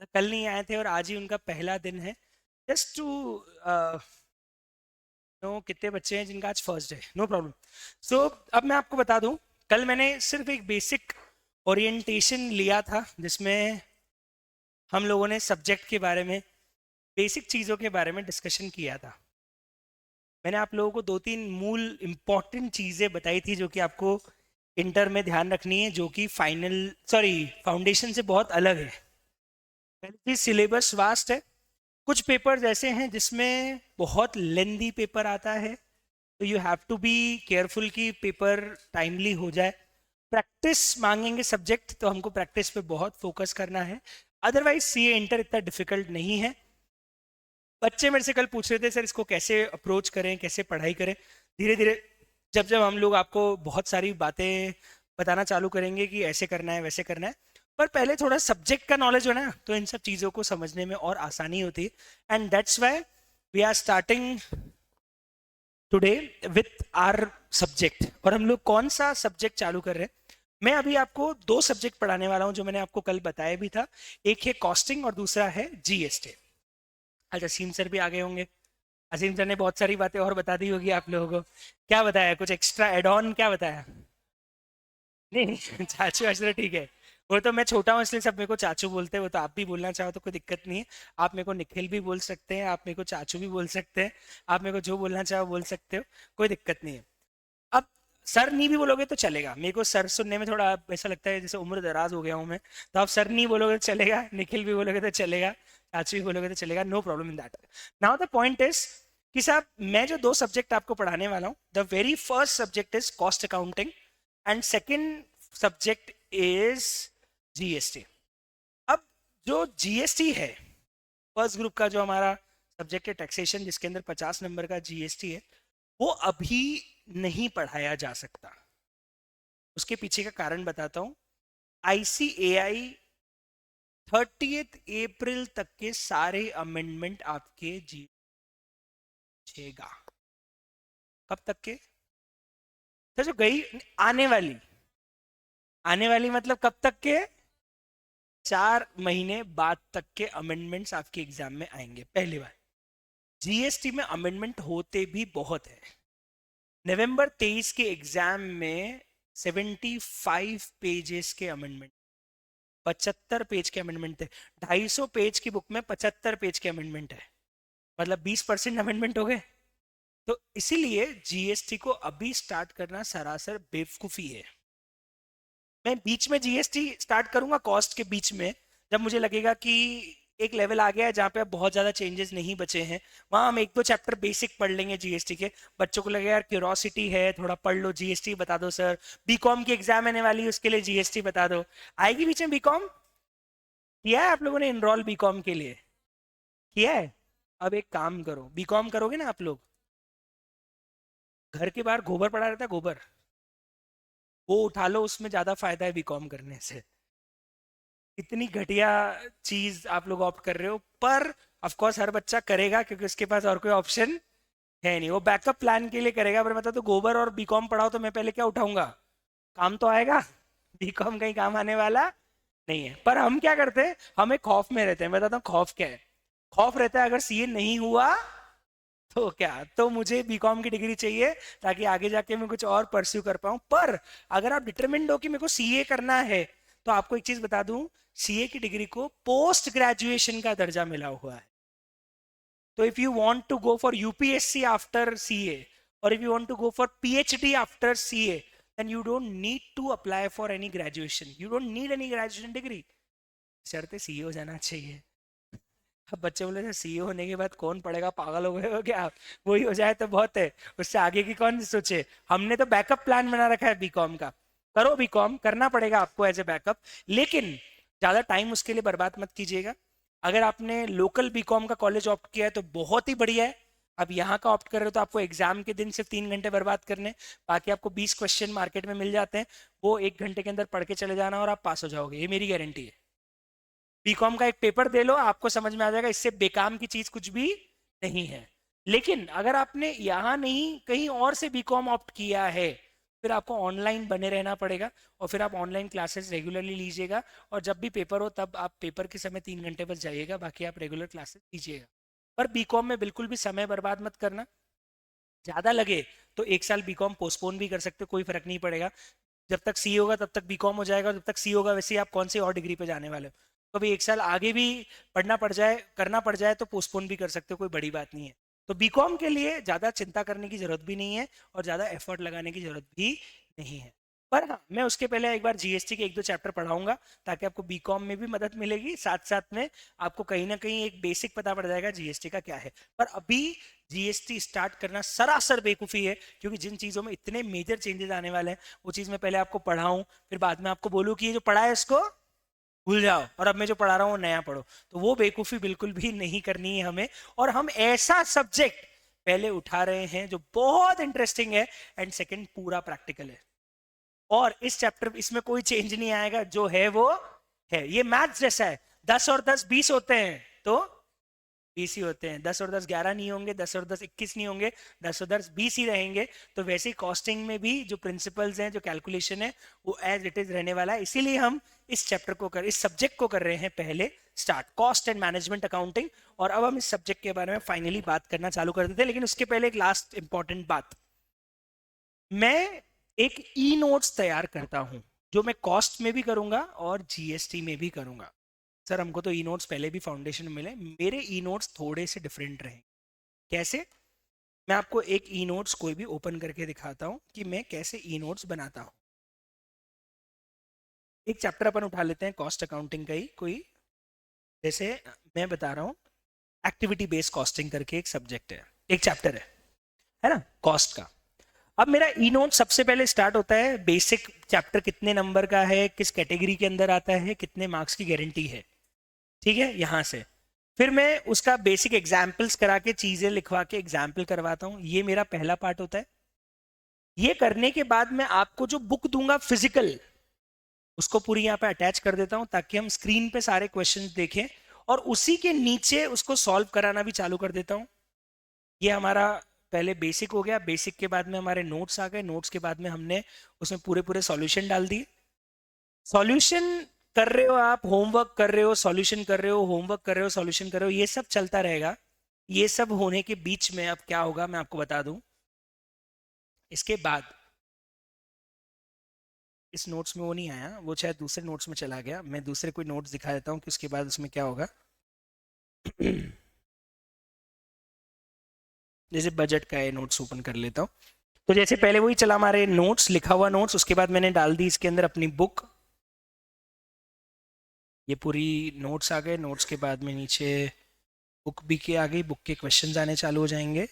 कल नहीं आए थे और आज ही उनका पहला दिन है। जस्ट टू नो कितने बच्चे हैं जिनका आज फर्स्ट है, नो प्रॉब्लम। सो अब मैं आपको बता दूं, कल मैंने सिर्फ एक बेसिक ओरिएंटेशन लिया था जिसमें हम लोगों ने सब्जेक्ट के बारे में, बेसिक चीज़ों के बारे में डिस्कशन किया था। मैंने आप लोगों को दो तीन मूल इम्पॉर्टेंट चीज़ें बताई थी जो कि आपको इंटर में ध्यान रखनी है, जो कि फाइनल सॉरी फाउंडेशन से बहुत अलग है। पहली चीज़, सिलेबस वास्ट है। कुछ पेपर्स ऐसे हैं जिसमें बहुत लेंदी पेपर आता है, तो you have to be careful कि पेपर टाइमली हो जाए। प्रैक्टिस मांगेंगे सब्जेक्ट, तो हमको प्रैक्टिस पे बहुत फोकस करना है। अदरवाइज सीए इंटर इतना डिफिकल्ट नहीं है। बच्चे मेरे से कल पूछ रहे थे सर इसको कैसे अप्रोच करें, कैसे पढ़ाई करें। धीरे धीरे जब जब हम लोग आपको बहुत सारी बातें बताना चालू करेंगे कि ऐसे करना है वैसे करना है, पर पहले थोड़ा सब्जेक्ट का नॉलेज हो ना, तो इन सब चीज़ों को समझने में और आसानी होती है। And that's why we are starting today with our subject. और हम लोग कौन सा सब्जेक्ट चालू कर रहे हैं, मैं अभी आपको दो सब्जेक्ट पढ़ाने वाला हूं जो मैंने आपको कल बताया भी था। एक है कॉस्टिंग और दूसरा है जीएसटी। अच्छा, असीम सर भी आ गए होंगे। असीम सर ने बहुत सारी बातें और बता दी होगी आप लोगों को। क्या बताया, कुछ एक्स्ट्रा एड ऑन क्या बताया? नहीं नहीं चाचू अच्छा ठीक है। वो तो मैं छोटा हूँ इसलिए सब मेरे को चाचू बोलते हैं, वो तो आप भी बोलना चाहो तो कोई दिक्कत नहीं है। आप मेरे को निखिल भी बोल सकते हैं, आप मेरे को चाचू भी बोल सकते हैं, आप मेरे को जो बोलना चाहो बोल सकते हो, कोई दिक्कत नहीं है। अब सर नहीं भी बोलोगे तो चलेगा, मेरे को सर सुनने में थोड़ा ऐसा लगता है जैसे उम्र दराज हो गया हूँ मैं। तो आप सर नहीं बोलोगे तो चलेगा, निखिल भी बोलोगे तो चलेगा, चाचू भी बोलोगे तो चलेगा, no problem in that. Now the point is कि साहब मैं जो दो सब्जेक्ट आपको पढ़ाने वाला हूँ, the very first subject is cost accounting and second subject is GST. अब जो जीएसटी है, फर्स्ट ग्रुप का जो हमारा सब्जेक्ट है टैक्सेशन, जिसके अंदर 50 नंबर का जीएसटी है, वो अभी नहीं पढ़ाया जा सकता। उसके पीछे का कारण बताता हूं। आईसीएआई 30 अप्रैल तक के सारे अमेंडमेंट आपके जीएगा। कब तक के? तो जो गई आने वाली, आने वाली मतलब कब तक के? 4 महीने बाद तक के अमेंडमेंट्स आपके एग्जाम में आएंगे पहली बार। जीएसटी में अमेंडमेंट होते भी बहुत है। नवंबर 23 के एग्जाम में 75 पेजेस के अमेंडमेंट, 75 पेज के अमेंडमेंट थे। 250 पेज की बुक में 75 पेज के अमेंडमेंट है, मतलब 20% अमेंडमेंट हो गए। तो इसीलिए जीएसटी को अभी स्टार्ट करना सरासर बेवकूफी है। मैं बीच में जीएसटी स्टार्ट करूंगा कॉस्ट के बीच में, जब मुझे लगेगा कि एक लेवल आ गया है जहाँ पे अब बहुत ज्यादा चेंजेस नहीं बचे हैं, वहां हम एक दो चैप्टर बेसिक पढ़ लेंगे जीएसटी के। बच्चों को लगेगा यार क्यूरोसिटी है, थोड़ा पढ़ लो, जीएसटी बता दो सर, बीकॉम की एग्जाम आने वाली है उसके लिए जीएसटी बता दो। आएगी बीच में बीकॉम? किया है आप लोगों ने इनरोल बीकॉम के लिए? किया है? अब एक काम करो, बीकॉम करोगे ना आप लोग, घर के बाहर गोबर पड़ा रहता है, गोबर वो उठा लो, उसमें ज्यादा फायदा है बीकॉम करने से। इतनी घटिया चीज आप लोग ऑप्ट कर रहे हो, पर ऑफ कोर्स हर बच्चा करेगा क्योंकि उसके पास और कोई ऑप्शन है नहीं, वो बैकअप प्लान के लिए करेगा। पर मतलब तो गोबर और बीकॉम पढ़ाओ तो मैं पहले क्या उठाऊंगा? काम तो आएगा बीकॉम कहीं काम आने वाला नहीं है। पर हम क्या करते हैं, हम एक खौफ में रहते हैं। मैं बताता हूँ खौफ क्या है। खौफ रहता है अगर सीए नहीं हुआ तो क्या, तो मुझे बीकॉम की डिग्री चाहिए ताकि आगे जाके मैं कुछ और परस्यू कर पाऊं। पर अगर आप डिटरमिन्ड हो कि मेरे को सीए करना है, तो आपको एक चीज बता दूं, सीए की डिग्री को पोस्ट ग्रेजुएशन का दर्जा मिला हुआ है। तो if you want to go for UPSC after CA, और if you want to go for PhD after CA, then you don't need to apply for any graduation, you don't need any graduation degree, शर्ते CA हो जाना चाहिए। अब बच्चे बोले थे CEO होने के बाद कौन पढ़ेगा, पागल हो गए हो क्या आप? वही हो जाए तो बहुत है, उससे आगे की कौन सोचे। हमने तो बैकअप प्लान बना रखा है बीकॉम का। करो बीकॉम, करना पड़ेगा आपको एज ए बैकअप, लेकिन ज्यादा टाइम उसके लिए बर्बाद मत कीजिएगा। अगर आपने लोकल बीकॉम का कॉलेज ऑप्ट किया है तो बहुत ही बढ़िया है। अब यहाँ का ऑप्ट कर रहे हो तो आपको एग्जाम के दिन सिर्फ 3 घंटे बर्बाद करने, बाकी आपको 20 क्वेश्चन मार्केट में मिल जाते हैं, वो 1 घंटे के अंदर पढ़ के चले जाना और आप पास हो जाओगे, ये मेरी गारंटी है। बीकॉम का एक पेपर दे लो, आपको समझ में आ जाएगा, इससे बेकाम की चीज कुछ भी नहीं है। लेकिन अगर आपने यहां नहीं कहीं और से बीकॉम ऑप्ट किया है, फिर आपको ऑनलाइन बने रहना पड़ेगा और फिर आप ऑनलाइन क्लासेस रेगुलरली लीजिएगा और जब भी पेपर हो तब आप पेपर के समय 3 घंटे बस जाइएगा, बाकी आप रेगुलर क्लासेस लीजिएगा। पर बीकॉम में बिल्कुल भी समय बर्बाद मत करना। ज़्यादा लगे तो 1 साल बीकॉम पोस्टपोन भी कर सकते हो, कोई फर्क नहीं पड़ेगा। जब तक सी होगा तब तक बीकॉम हो जाएगा, और जब तक सी होगा वैसे ही आप कौन सी और डिग्री पे जाने वाले हो। तो अभी 1 साल आगे भी पढ़ना पड़ जाए, करना पड़ जाए तो पोस्टपोन भी कर सकते हो, कोई बड़ी बात नहीं है। तो बीकॉम के लिए ज़्यादा चिंता करने की जरूरत भी नहीं है और ज़्यादा एफर्ट लगाने की जरूरत भी नहीं है। पर हाँ, मैं उसके पहले एक बार जीएसटी के 1-2 चैप्टर पढ़ाऊंगा ताकि आपको बीकॉम में भी मदद मिलेगी, साथ साथ में आपको कहीं ना कहीं एक बेसिक पता पड़ जाएगा जीएसटी का क्या है। पर अभी जीएसटी स्टार्ट करना सरासर बेवकूफ़ी है, क्योंकि जिन चीज़ों में इतने मेजर चेंजेस आने वाले हैं वो चीज़ मैं पहले आपको पढ़ाऊं, फिर बाद में आपको बोलूँ कि ये जो पढ़ा है इसको भूल जाओ और अब मैं जो पढ़ा रहा हूँ वो नया पढ़ो, तो वो बेवकूफ़ी बिल्कुल भी नहीं करनी है हमें। और हम ऐसा सब्जेक्ट पहले उठा रहे हैं जो बहुत इंटरेस्टिंग है एंड सेकंड पूरा प्रैक्टिकल है। और इस चैप्टर इसमें कोई चेंज नहीं आएगा, जो है वो है। ये मैथ्स जैसा है, 10 और 10 20 होते हैं तो 20 ही होते हैं, 10 और 10 11 नहीं होंगे, 10 और 10 21 नहीं होंगे, 10 और 10 20 ही रहेंगे। तो वैसे ही कॉस्टिंग में भी जो प्रिंसिपल्स हैं, जो कैलकुलेशन है, वो एज इट इज रहने वाला है। इसीलिए हम इस चैप्टर को इस सब्जेक्ट को कर रहे हैं पहले start, cost and management accounting. और अब हम इस सब्जेक्ट के बारे में फाइनली बात करना चालू कर देते हैं, लेकिन उसके पहले एक लास्ट इंपॉर्टेंट बात। मैं एक ई नोट्स तैयार करता हूं जो मैं कॉस्ट में भी करूंगा और जीएसटी में भी करूंगा। सर हमको तो ई नोट्स पहले भी फाउंडेशन में मिले, मेरे ई नोट्स थोड़े से डिफरेंट रहेंगे। कैसे? मैं आपको एक ई नोट्स कोई भी ओपन करके दिखाता हूं कि मैं कैसे ई नोट्स बनाता हूं। एक चैप्टर अपन उठा लेते हैं कॉस्ट अकाउंटिंग का ही कोई, जैसे मैं बता रहा हूं एक्टिविटी बेस्ड कॉस्टिंग करके एक सब्जेक्ट है, एक चैप्टर है ना कॉस्ट का। अब मेरा ई नोट सबसे पहले स्टार्ट होता है बेसिक चैप्टर कितने नंबर का है, किस कैटेगरी के अंदर आता है, कितने मार्क्स की गारंटी है, ठीक है, यहां से। फिर मैं उसका बेसिक एग्जाम्पल्स करा के चीजें लिखवा के एग्जाम्पल करवाता हूं, ये मेरा पहला पार्ट होता है। ये करने के बाद मैं आपको जो बुक दूंगा फिजिकल, उसको पूरी यहाँ पे अटैच कर देता हूं ताकि हम स्क्रीन पे सारे क्वेश्चंस देखें और उसी के नीचे उसको सॉल्व कराना भी चालू कर देता हूं। ये हमारा पहले बेसिक हो गया, बेसिक के बाद में हमारे नोट्स आ गए, नोट्स के बाद में हमने उसमें पूरे पूरे सॉल्यूशन डाल दिए। सॉल्यूशन कर रहे हो आप, होमवर्क कर रहे हो, सॉल्यूशन कर रहे हो, होमवर्क कर रहे हो, सॉल्यूशन कर रहे हो, ये सब चलता रहेगा। ये सब होने के बीच में अब क्या होगा मैं आपको बता दूं। इसके बाद इस नोट्स में वो नहीं आया, वो शायद दूसरे नोट्स में चला गया, मैं दूसरे कोई नोट्स दिखा देता हूँ कि उसके बाद उसमें क्या होगा। जैसे बजट का है, नोट्स ओपन कर लेता हूँ। तो जैसे पहले वही चला हमारे नोट्स, लिखा हुआ नोट्स, उसके बाद मैंने डाल दी इसके अंदर अपनी बुक। ये पूरी नोट्स आ गए, नोट्स के बाद में नीचे बुक भी के आ गई, बुक के क्वेश्चंस आने चालू हो जाएंगे।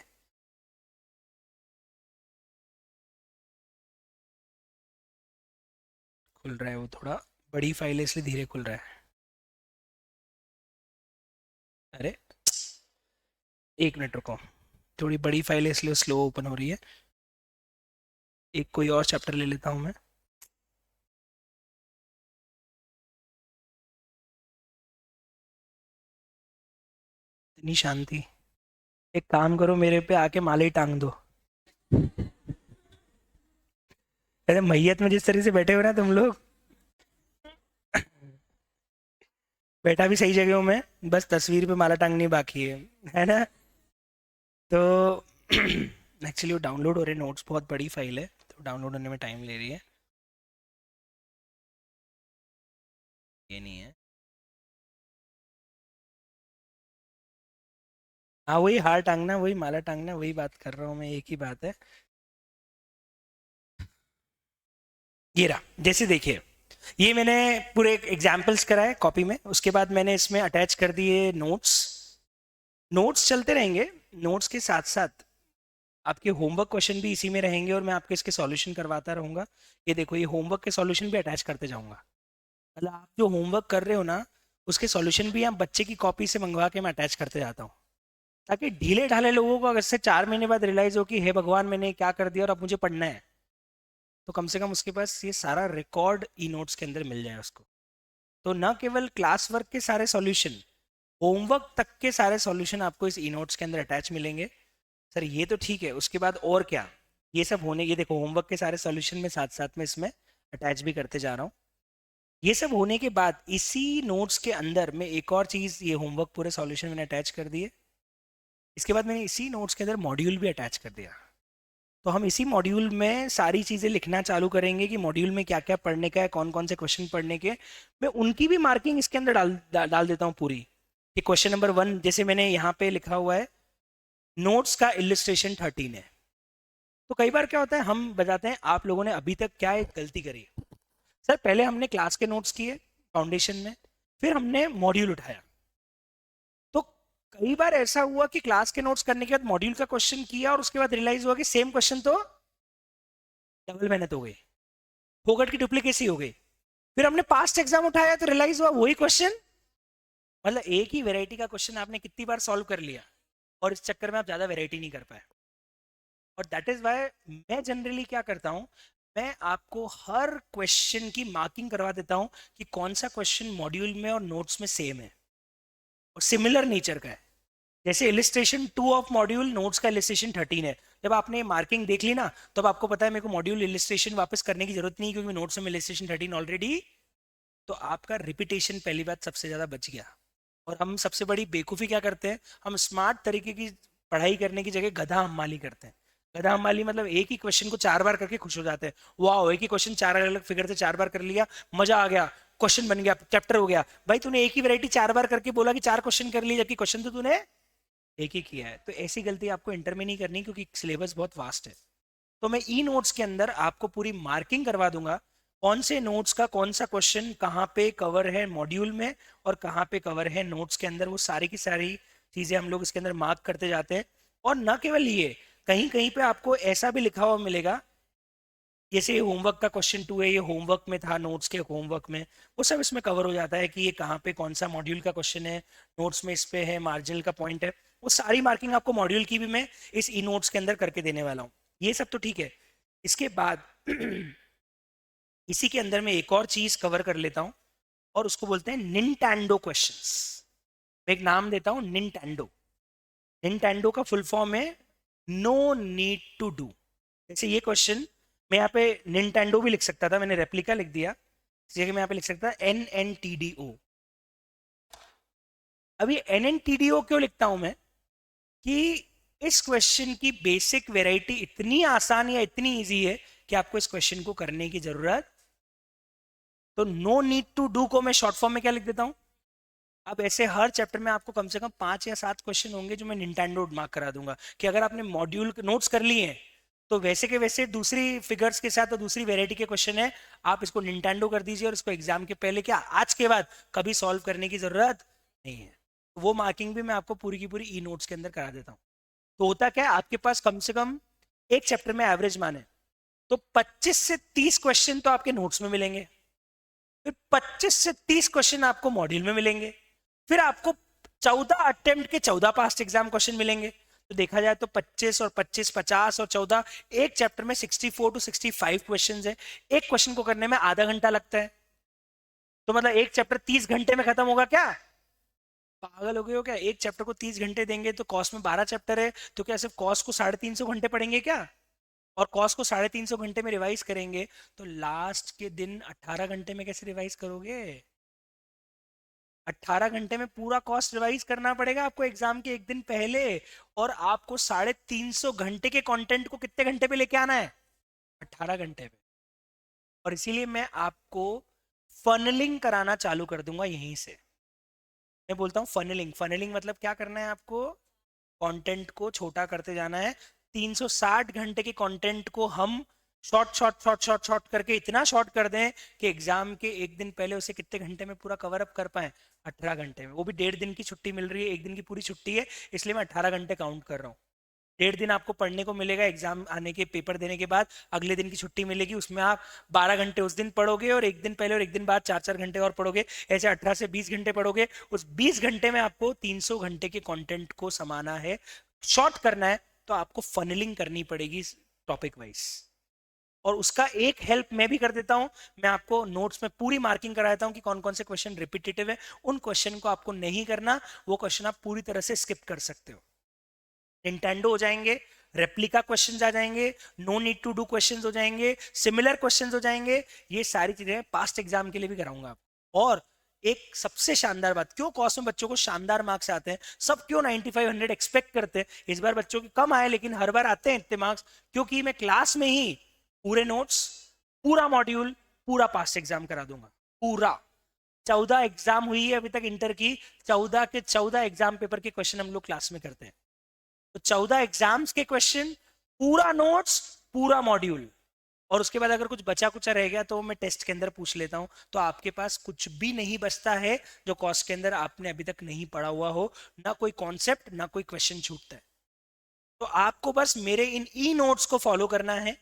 खुल रहा है, वो थोड़ा बड़ी फाइल है इसलिए धीरे खुल रहा है। अरे 1 मिनट रुको, थोड़ी बड़ी फाइल है इसलिए स्लो ओपन हो रही है। एक कोई और चैप्टर ले लेता हूँ मैं। इतनी शांति, एक काम करो मेरे पे आके माले टांग दो। अरे मैयत में जिस तरह से बैठे हो ना तुम लोग, बैठा भी सही जगह हूँ मैं, बस तस्वीर पे माला टांगनी बाकी है ना। तो एक्चुअली वो डाउनलोड हो रहे नोट्स, बहुत बड़ी फाइल है तो डाउनलोड होने में टाइम ले रही है। ये नहीं है, हाँ वही हार टांगना, वही माला टांगना, वही बात कर रहा हूँ मैं, एक ही बात है। ये रहा, जैसे देखिए ये मैंने पूरे एग्जाम्पल्स कराए कॉपी में, उसके बाद मैंने इसमें अटैच कर दिए नोट्स। नोट्स चलते रहेंगे, नोट्स के साथ साथ आपके होमवर्क क्वेश्चन भी इसी में रहेंगे और मैं आपके इसके सॉल्यूशन करवाता रहूंगा। ये देखो, ये होमवर्क के सॉल्यूशन भी अटैच करते जाऊंगा, मतलब आप जो होमवर्क कर रहे हो ना उसके सॉल्यूशन भी हम बच्चे की कॉपी से मंगवा के मैं अटैच करते जाता हूँ, ताकि ढीले ढाले लोगों को अगर से 4 महीने बाद रियलाइज हो कि हे भगवान मैंने क्या कर दिया और अब मुझे पढ़ना है, तो कम से कम उसके पास ये सारा रिकॉर्ड ई नोट्स के अंदर मिल जाए उसको। तो न केवल क्लास वर्क के सारे सॉल्यूशन, होमवर्क तक के सारे सॉल्यूशन आपको इस ई नोट्स के अंदर अटैच मिलेंगे। सर ये तो ठीक है, उसके बाद और क्या, ये सब होने, ये देखो होमवर्क के सारे सॉल्यूशन में साथ साथ में इसमें अटैच भी करते जा रहा हूँ। ये सब होने के बाद इसी नोट्स के अंदर में एक और चीज़, ये होमवर्क पूरे सॉल्यूशन मैंने अटैच कर दिए। इसके बाद मैंने इसी नोट्स के अंदर मॉड्यूल भी अटैच कर दिया। तो हम इसी मॉड्यूल में सारी चीज़ें लिखना चालू करेंगे कि मॉड्यूल में क्या क्या पढ़ने का है, कौन कौन से क्वेश्चन पढ़ने के। मैं उनकी भी मार्किंग इसके अंदर डाल देता हूँ पूरी। कि क्वेश्चन नंबर 1 जैसे मैंने यहाँ पे लिखा हुआ है, नोट्स का इलिस्ट्रेशन 13 है। तो कई बार क्या होता है, हम बताते हैं आप लोगों ने अभी तक क्या एक गलती करी है। सर पहले हमने क्लास के नोट्स किए फाउंडेशन में, फिर हमने मॉड्यूल उठाया। तो कई बार ऐसा हुआ कि क्लास के नोट्स करने के बाद मॉड्यूल का क्वेश्चन किया और उसके बाद रियलाइज हुआ कि सेम क्वेश्चन तो डबल मेहनत हो गई, फोगट की डुप्लीकेसी हो गई। फिर हमने पास्ट एग्जाम उठाया तो रियलाइज हुआ वही क्वेश्चन, मतलब एक ही वेराइटी का क्वेश्चन आपने कितनी बार सॉल्व कर लिया और इस चक्कर में आप ज्यादा वेराइटी नहीं कर पाए। और दैट इज वाई मैं जनरली क्या करता हूं, मैं आपको हर क्वेश्चन की मार्किंग करवा देता हूं कि कौन सा क्वेश्चन मॉड्यूल में और नोट्स में सेम है और सिमिलर नेचर का है। जैसे इलिस्ट्रेशन 2 ऑफ मॉड्यूल, नोट्स का इलिस्ट्रेशन 13 है। जब आपने मार्किंग देख ली ना, तो अब आपको पता है मेरे को मॉड्यूल इलिस्ट्रेशन वापस करने की जरूरत नहीं, क्योंकि नोट्स में इलिस्ट्रेशन 13 ऑलरेडी। तो आपका रिपीटेशन पहली बात सबसे ज्यादा बच गया। और हम सबसे बड़ी बेवकूफ़ी क्या करते हैं, हम स्मार्ट तरीके की पढ़ाई करने की जगह गधा हमाली करते हैं। गधा हमाली मतलब एक ही क्वेश्चन को 4 बार करके खुश हो जाते हैं, वाह एक ही क्वेश्चन 4 अलग अलग फिगर से 4 बार कर लिया, मजा आ गया, क्वेश्चन बन गया, चैप्टर हो गया। भाई तूने एक ही वैरायटी 4 बार करके बोला कि 4 क्वेश्चन कर लिए, जबकि क्वेश्चन तो तूने एक ही किया है। तो ऐसी गलती आपको इंटर में नहीं करनी, क्योंकि सिलेबस बहुत वास्ट है। तो मैं ई नोट्स के अंदर आपको पूरी मार्किंग करवा दूंगा, कौन से नोट्स का कौन सा क्वेश्चन कहाँ पे कवर है मॉड्यूल में और कहाँ पे कवर है नोट्स के अंदर। वो सारी की सारी चीजें हम लोग इसके अंदर मार्क करते जाते हैं। और न केवल ये, कहीं कहीं पे आपको ऐसा भी लिखा हुआ मिलेगा, जैसे ये होमवर्क का क्वेश्चन 2 है, ये होमवर्क में था, नोट्स के होमवर्क में वो सब इसमें कवर हो जाता है कि ये कहाँ पे कौन सा मॉड्यूल का क्वेश्चन है, नोट्स में इस पे है, मार्जिनल का पॉइंट है। वो सारी मार्किंग आपको मॉड्यूल की भी मैं इस ई नोट्स के अंदर करके देने वाला हूँ। ये सब तो ठीक है। इसके बाद इसी के अंदर मैं एक और चीज कवर कर लेता हूं और उसको बोलते हैं निंटेंडो क्वेश्चंस। मैं एक नाम देता हूं, निंटेंडो। निंटेंडो का फुल फॉर्म है नो नीड टू डू। जैसे ये क्वेश्चन, मैं यहाँ पे निंटेंडो भी लिख सकता था, मैंने रेप्लिका लिख दिया, इस जगह मैं यहाँ पे लिख सकता NNTDO। अभी NNTDO क्यों लिखता हूं मैं, कि इस क्वेश्चन की बेसिक वेराइटी इतनी आसान या इतनी इजी है कि आपको इस क्वेश्चन को करने की जरूरत। तो नो नीड टू डू को मैं शॉर्ट फॉर्म में क्या लिख देता हूं। अब ऐसे हर चैप्टर में आपको कम से कम 5 या 7 क्वेश्चन होंगे जो मैं निंटेंडो मार्क करा दूंगा, कि अगर आपने मॉड्यूल नोट्स कर लिए हैं तो वैसे के वैसे दूसरी फिगर्स के साथ और दूसरी वेराइटी के क्वेश्चन है, आप इसको निंटेंडो कर दीजिए और इसको एग्जाम के पहले क्या आज के बाद कभी सॉल्व करने की जरूरत नहीं है। तो वो मार्किंग भी मैं आपको पूरी की पूरी ई नोट्स के अंदर करा देता हूँ। तो होता क्या है, आपके पास कम से कम एक चैप्टर में एवरेज मान है तो 25 से 30 क्वेश्चन तो आपके नोट्स में मिलेंगे, फिर 25 से 30 क्वेश्चन आपको मॉड्यूल में मिलेंगे, फिर आपको 14 अटेम्प्ट के 14 पास्ट एग्जाम क्वेश्चन मिलेंगे। तो देखा जाए तो 25 और 25 50 और 14, एक चैप्टर में 64 टू 65 क्वेश्चन है। एक क्वेश्चन को करने में आधा घंटा लगता है, तो मतलब एक चैप्टर 30 घंटे में खत्म होगा क्या? पागल हो गए हो क्या? एक चैप्टर को 30 घंटे देंगे तो कॉस्ट में 12 चैप्टर है, तो क्या सिर्फ कॉस्ट को 350 घंटे पढ़ेंगे क्या? और कॉस्ट को 350 घंटे में रिवाइज करेंगे तो लास्ट के दिन 18 घंटे में कैसे रिवाइज करोगे? 18 घंटे में पूरा कॉस्ट रिवाइज करना पड़ेगा आपको एग्जाम के एक दिन पहले। और आपको 350 घंटे के कंटेंट को कितने घंटे पे लेके आना है? 18 घंटे पे। और इसीलिए मैं आपको फनलिंग कराना चालू कर दूंगा यहीं से। मैं बोलता हूँ फनलिंग, फनलिंग मतलब क्या करना है आपको, कंटेंट को छोटा करते जाना है। 360 घंटे के कंटेंट को हम short short short short short करके इतना शॉर्ट कर दें कि एग्जाम के एक दिन पहले उसे कितने घंटे में पूरा कवर अप कर पाए? 18 घंटे में। वो भी 1.5 दिन की छुट्टी मिल रही है, एक दिन की पूरी छुट्टी है, इसलिए मैं 18 घंटे काउंट कर रहा हूँ। 1.5 दिन आपको पढ़ने को मिलेगा, एग्जाम आने के पेपर देने के बाद अगले दिन की छुट्टी मिलेगी, उसमें आप 12 घंटे उस दिन पढ़ोगे और एक दिन पहले और एक दिन बाद 4-4 घंटे और पढ़ोगे, ऐसे 18 से 20 घंटे पढ़ोगे। उस 20 घंटे में आपको 300 घंटे के कंटेंट को समाना है, शॉर्ट करना है, तो आपको फनलिंग करनी पड़ेगी टॉपिक वाइज। और उसका एक हेल्प मैं भी कर देता हूं, मैं आपको नोट्स में पूरी मार्किंग कराता हूं कि कौन कौन से क्वेश्चन रिपीटेटिव है। उन क्वेश्चन को आपको नहीं करना, वो क्वेश्चन आप पूरी तरह से स्किप कर सकते हो। निंटेंडो हो जाएंगे, रेप्लिका क्वेश्चंस आ जाएंगे, no need to do questions हो जाएंगे, सिमिलर क्वेश्चंस हो जाएंगे। ये सारी चीजें पास्ट एग्जाम के लिए भी कराऊंगा आप। और एक सबसे शानदार बात, क्यों कॉस में बच्चों को शानदार मार्क्स आते हैं, सब क्यों 95 100 एक्सपेक्ट करते हैं, इस बार बच्चों के कम आए लेकिन हर बार आते हैं इतने मार्क्स, क्योंकि मैं क्लास में ही पूरे नोट्स, पूरा मॉड्यूल, पूरा पास्ट एग्जाम करा दूंगा। पूरा 14 एग्जाम हुई है अभी तक इंटर की, 14 के 14 एग्जाम पेपर के क्वेश्चन हम लोग क्लास में करते हैं। तो 14 एग्जाम्स के क्वेश्चन, पूरा नोट्स, पूरा मॉड्यूल, और उसके बाद अगर कुछ बचा कुचा रह गया तो मैं टेस्ट के अंदर पूछ लेता हूं। तो आपके पास कुछ भी नहीं बचता है जो कॉस के अंदर आपने अभी तक नहीं पढ़ा हुआ हो, ना कोई कॉन्सेप्ट, ना कोई क्वेश्चन छूटता है। तो आपको बस मेरे इन ई नोट्स को फॉलो करना है,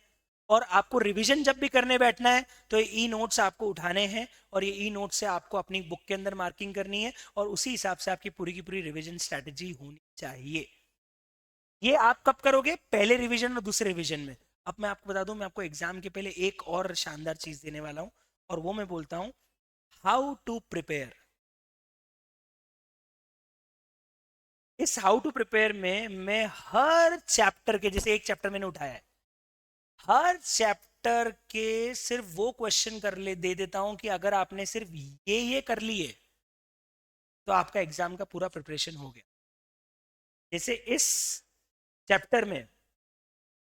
और आपको रिवीजन जब भी करने बैठना है तो ये ई नोट्स आपको उठाने हैं, और ये ई नोट्स से आपको अपनी बुक के अंदर मार्किंग करनी है, और उसी हिसाब से आपकी पूरी की पूरी रिवीजन स्ट्रैटेजी होनी चाहिए। ये आप कब करोगे? पहले रिवीजन और दूसरे रिवीजन में। अब मैं आपको बता दूं, मैं आपको एग्जाम के पहले एक और शानदार चीज देने वाला हूं, और वो मैं बोलता हूं हाउ टू प्रिपेयर। इस हाउ टू प्रिपेयर में मैं हर चैप्टर के, जैसे एक चैप्टर मैंने उठाया है, हर चैप्टर के सिर्फ वो क्वेश्चन कर ले दे देता हूं कि अगर आपने सिर्फ ये कर लिए तो आपका एग्जाम का पूरा प्रिपरेशन हो गया। जैसे इस चैप्टर में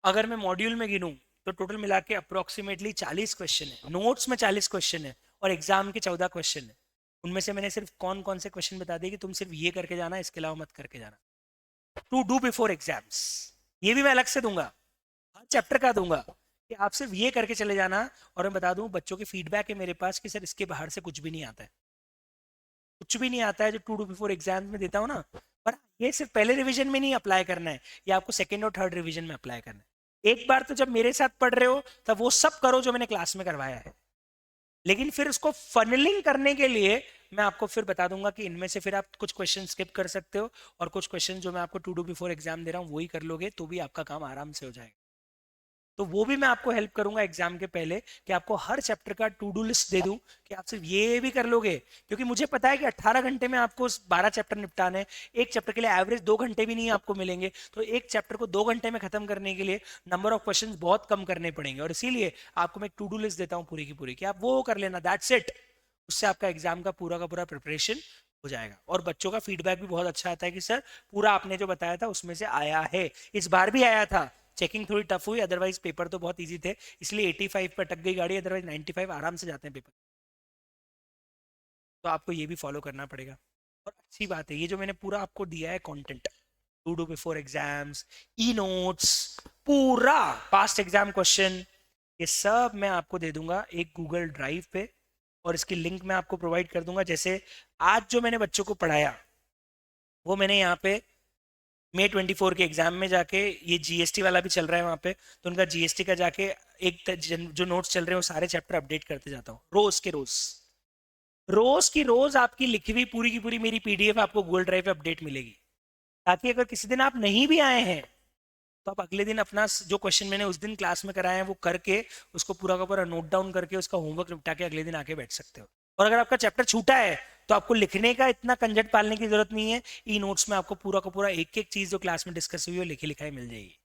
अगर मैं मॉड्यूल में गिनूं तो टोटल मिला के अप्रोक्सीमेटली 40 क्वेश्चन है, नोट्स में 40 क्वेश्चन है, और एग्जाम के 14 क्वेश्चन है। उनमें से मैंने सिर्फ कौन कौन से क्वेश्चन बता दिए कि तुम सिर्फ ये करके जाना, इसके अलावा मत करके जाना, टू डू बिफोर एग्जाम्स। ये भी मैं अलग से दूंगा, हर चैप्टर का दूंगा कि आप सिर्फ ये करके चले जाना। और मैं बता दूं, बच्चों की फीडबैक है मेरे पास कि सर इसके बाहर से कुछ भी नहीं आता है, कुछ भी नहीं आता है जो टू डू बिफोर एग्जाम में देता हूँ ना। पर ये सिर्फ पहले रिवीजन में नहीं अप्लाई करना है, ये आपको सेकेंड और थर्ड रिवीजन में अप्लाई करना है। एक बार तो जब मेरे साथ पढ़ रहे हो तब वो सब करो जो मैंने क्लास में करवाया है, लेकिन फिर उसको फनलिंग करने के लिए मैं आपको फिर बता दूंगा कि इनमें से फिर आप कुछ क्वेश्चन स्किप कर सकते हो, और कुछ क्वेश्चन जो मैं आपको टू डू बिफोर एग्जाम दे रहा हूँ वही कर लोगे तो भी आपका काम आराम से हो जाएगा। तो वो भी मैं आपको हेल्प करूंगा एग्जाम के पहले, कि आपको हर चैप्टर का टू डू लिस्ट दे दूं कि आप सिर्फ ये भी कर लोगे, क्योंकि मुझे पता है कि 18 घंटे में आपको 12 चैप्टर निपटाने हैं। एक चैप्टर के लिए एवरेज 2 घंटे भी नहीं आपको मिलेंगे, तो एक चैप्टर को 2 घंटे में खत्म करने के लिए नंबर ऑफ क्वेश्चन बहुत कम करने पड़ेंगे, और इसीलिए आपको मैं एक टू डू लिस्ट देता हूँ पूरी की पूरी, कि आप वो कर लेना, दैट्स इट। उससे आपका एग्जाम का पूरा प्रिपरेशन हो जाएगा। और बच्चों का फीडबैक भी बहुत अच्छा आता है कि सर पूरा आपने जो बताया था उसमें से आया है, इस बार भी आया था। चेकिंग थोड़ी टफ हुई, अदरवाइज पेपर तो बहुत इजी थे, इसलिए 85 पर अटक गई गाड़ी, अदरवाइज 95 आराम से जाते हैं पेपर। तो आपको ये भी फॉलो करना पड़ेगा। और अच्छी बात है, ये जो मैंने पूरा आपको दिया है content, to do before exams, e notes, पूरा पास्ट एग्जाम क्वेश्चन, ये सब मैं आपको दे दूंगा एक गूगल ड्राइव पे, और इसकी लिंक मैं आपको प्रोवाइड कर दूंगा। जैसे आज जो मैंने बच्चों को पढ़ाया वो मैंने यहाँ पे मई 24 के एग्जाम में जाके, ये जीएसटी वाला भी चल रहा है वहाँ पे, तो उनका जीएसटी का जाके जो नोट्स चल रहे हैं वो सारे चैप्टर अपडेट करते जाता हूँ, रोज के रोज, रोज की रोज आपकी लिखी हुई पूरी की पूरी मेरी पीडीएफ आपको गूगल ड्राइव पे अपडेट मिलेगी, ताकि अगर किसी दिन आप नहीं भी आए हैं तो आप अगले दिन अपना जो क्वेश्चन मैंने उस दिन क्लास में कराया है वो करके, उसको पूरा का पूरा नोट डाउन करके उसका होमवर्क निपटा के अगले दिन आके बैठ सकते हो। और अगर आपका चैप्टर छूटा है तो आपको लिखने का इतना कंजट पालने की जरूरत नहीं है, ई नोट्स में आपको पूरा का पूरा एक एक चीज जो क्लास में डिस्कस हुई है लिखी लिखाई मिल जाएगी।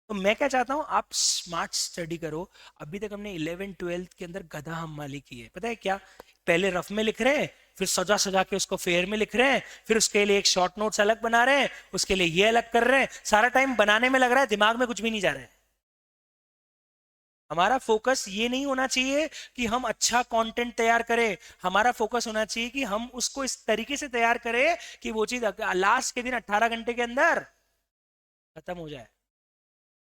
तो मैं क्या चाहता हूँ, आप स्मार्ट स्टडी करो। अभी तक हमने 11th-12th के अंदर गधा हमाली की है, पता है क्या? पहले रफ में लिख रहे हैं, फिर सजा सजा के उसको फेयर में लिख रहे हैं, फिर उसके लिए एक शॉर्ट नोट्स अलग बना रहे हैं, उसके लिए ये अलग कर रहे हैं, सारा टाइम बनाने में लग रहा है, दिमाग में कुछ भी नहीं जा रहा है। हमारा फोकस ये नहीं होना चाहिए कि हम अच्छा कंटेंट तैयार करें, हमारा फोकस होना चाहिए कि हम उसको इस तरीके से तैयार करें कि वो चीज लास्ट के दिन 18 घंटे के अंदर खत्म हो जाए।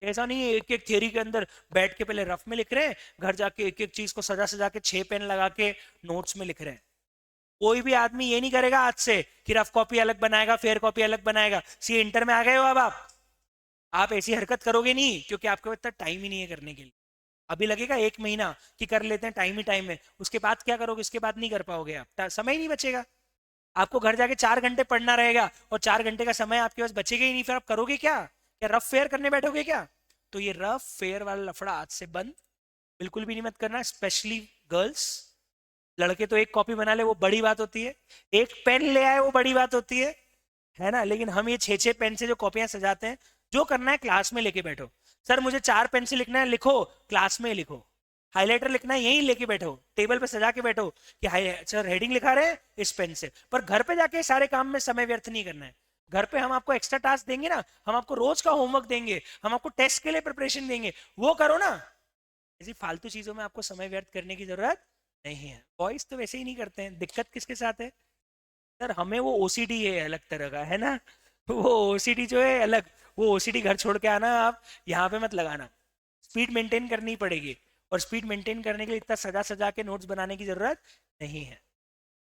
ऐसा नहीं है एक एक थ्योरी के अंदर बैठ के पहले रफ में लिख रहे हैं, घर जाके एक एक चीज को सजा सजा के 6 पेन लगा के नोट्स में लिख रहे हैं। कोई भी आदमी ये नहीं करेगा आज से कि रफ कॉपी अलग बनाएगा, फेयर कॉपी अलग बनाएगा। सी इंटर में आ गए हो अब आप ऐसी हरकत करोगे नहीं, क्योंकि आपके पास इतना टाइम ही नहीं है करने के लिए। अभी लगेगा 1 महीना कि कर लेते हैं, टाइम ही टाइम है, उसके बाद क्या करोगे? उसके बाद नहीं कर पाओगे, आप समय ही नहीं बचेगा। आपको घर जाके 4 घंटे पढ़ना रहेगा, और 4 घंटे का समय आपके पास बचेगा ही नहीं, फिर आप करोगे क्या? क्या रफ फेयर करने बैठोगे क्या? तो ये रफ फेयर वाला लफड़ा आज से बंद, बिल्कुल भी नहीं मत करना, स्पेशली गर्ल्स। लड़के तो एक कॉपी बना ले वो बड़ी बात होती है, एक पेन ले आए वो बड़ी बात होती है ना? लेकिन हम ये 6-6 पेन से जो कॉपियां सजाते हैं, जो करना है क्लास में लेके बैठो। सर मुझे 4 पेन से लिखना है, लिखो, क्लास में लिखो। हाइलाइटर लिखना है, यहीं लेके बैठो, टेबल पे सजा के बैठो कि सर हेडिंग लिखा रहे इस पेन से। पर घर पे जाके सारे काम में समय व्यर्थ नहीं करना है। घर पे हम आपको एक्स्ट्रा टास्क देंगे ना, हम आपको रोज का होमवर्क देंगे, हम आपको टेस्ट के लिए प्रिपरेशन देंगे, वो करो ना। ऐसी फालतू चीजों में आपको समय व्यर्थ करने की जरूरत नहीं है। बॉयज तो वैसे ही नहीं करते हैं। दिक्कत किसके साथ है? सर हमें वो ओसीडी है अलग तरह का, है ना। वो ओसीडी जो है अलग, वो ओसीडी घर छोड़ के आना, आप यहाँ पे मत लगाना। स्पीड मेंटेन करनी पड़ेगी, और स्पीड मेंटेन करने के लिए इतना सजा सजा के नोट्स बनाने की जरूरत नहीं है।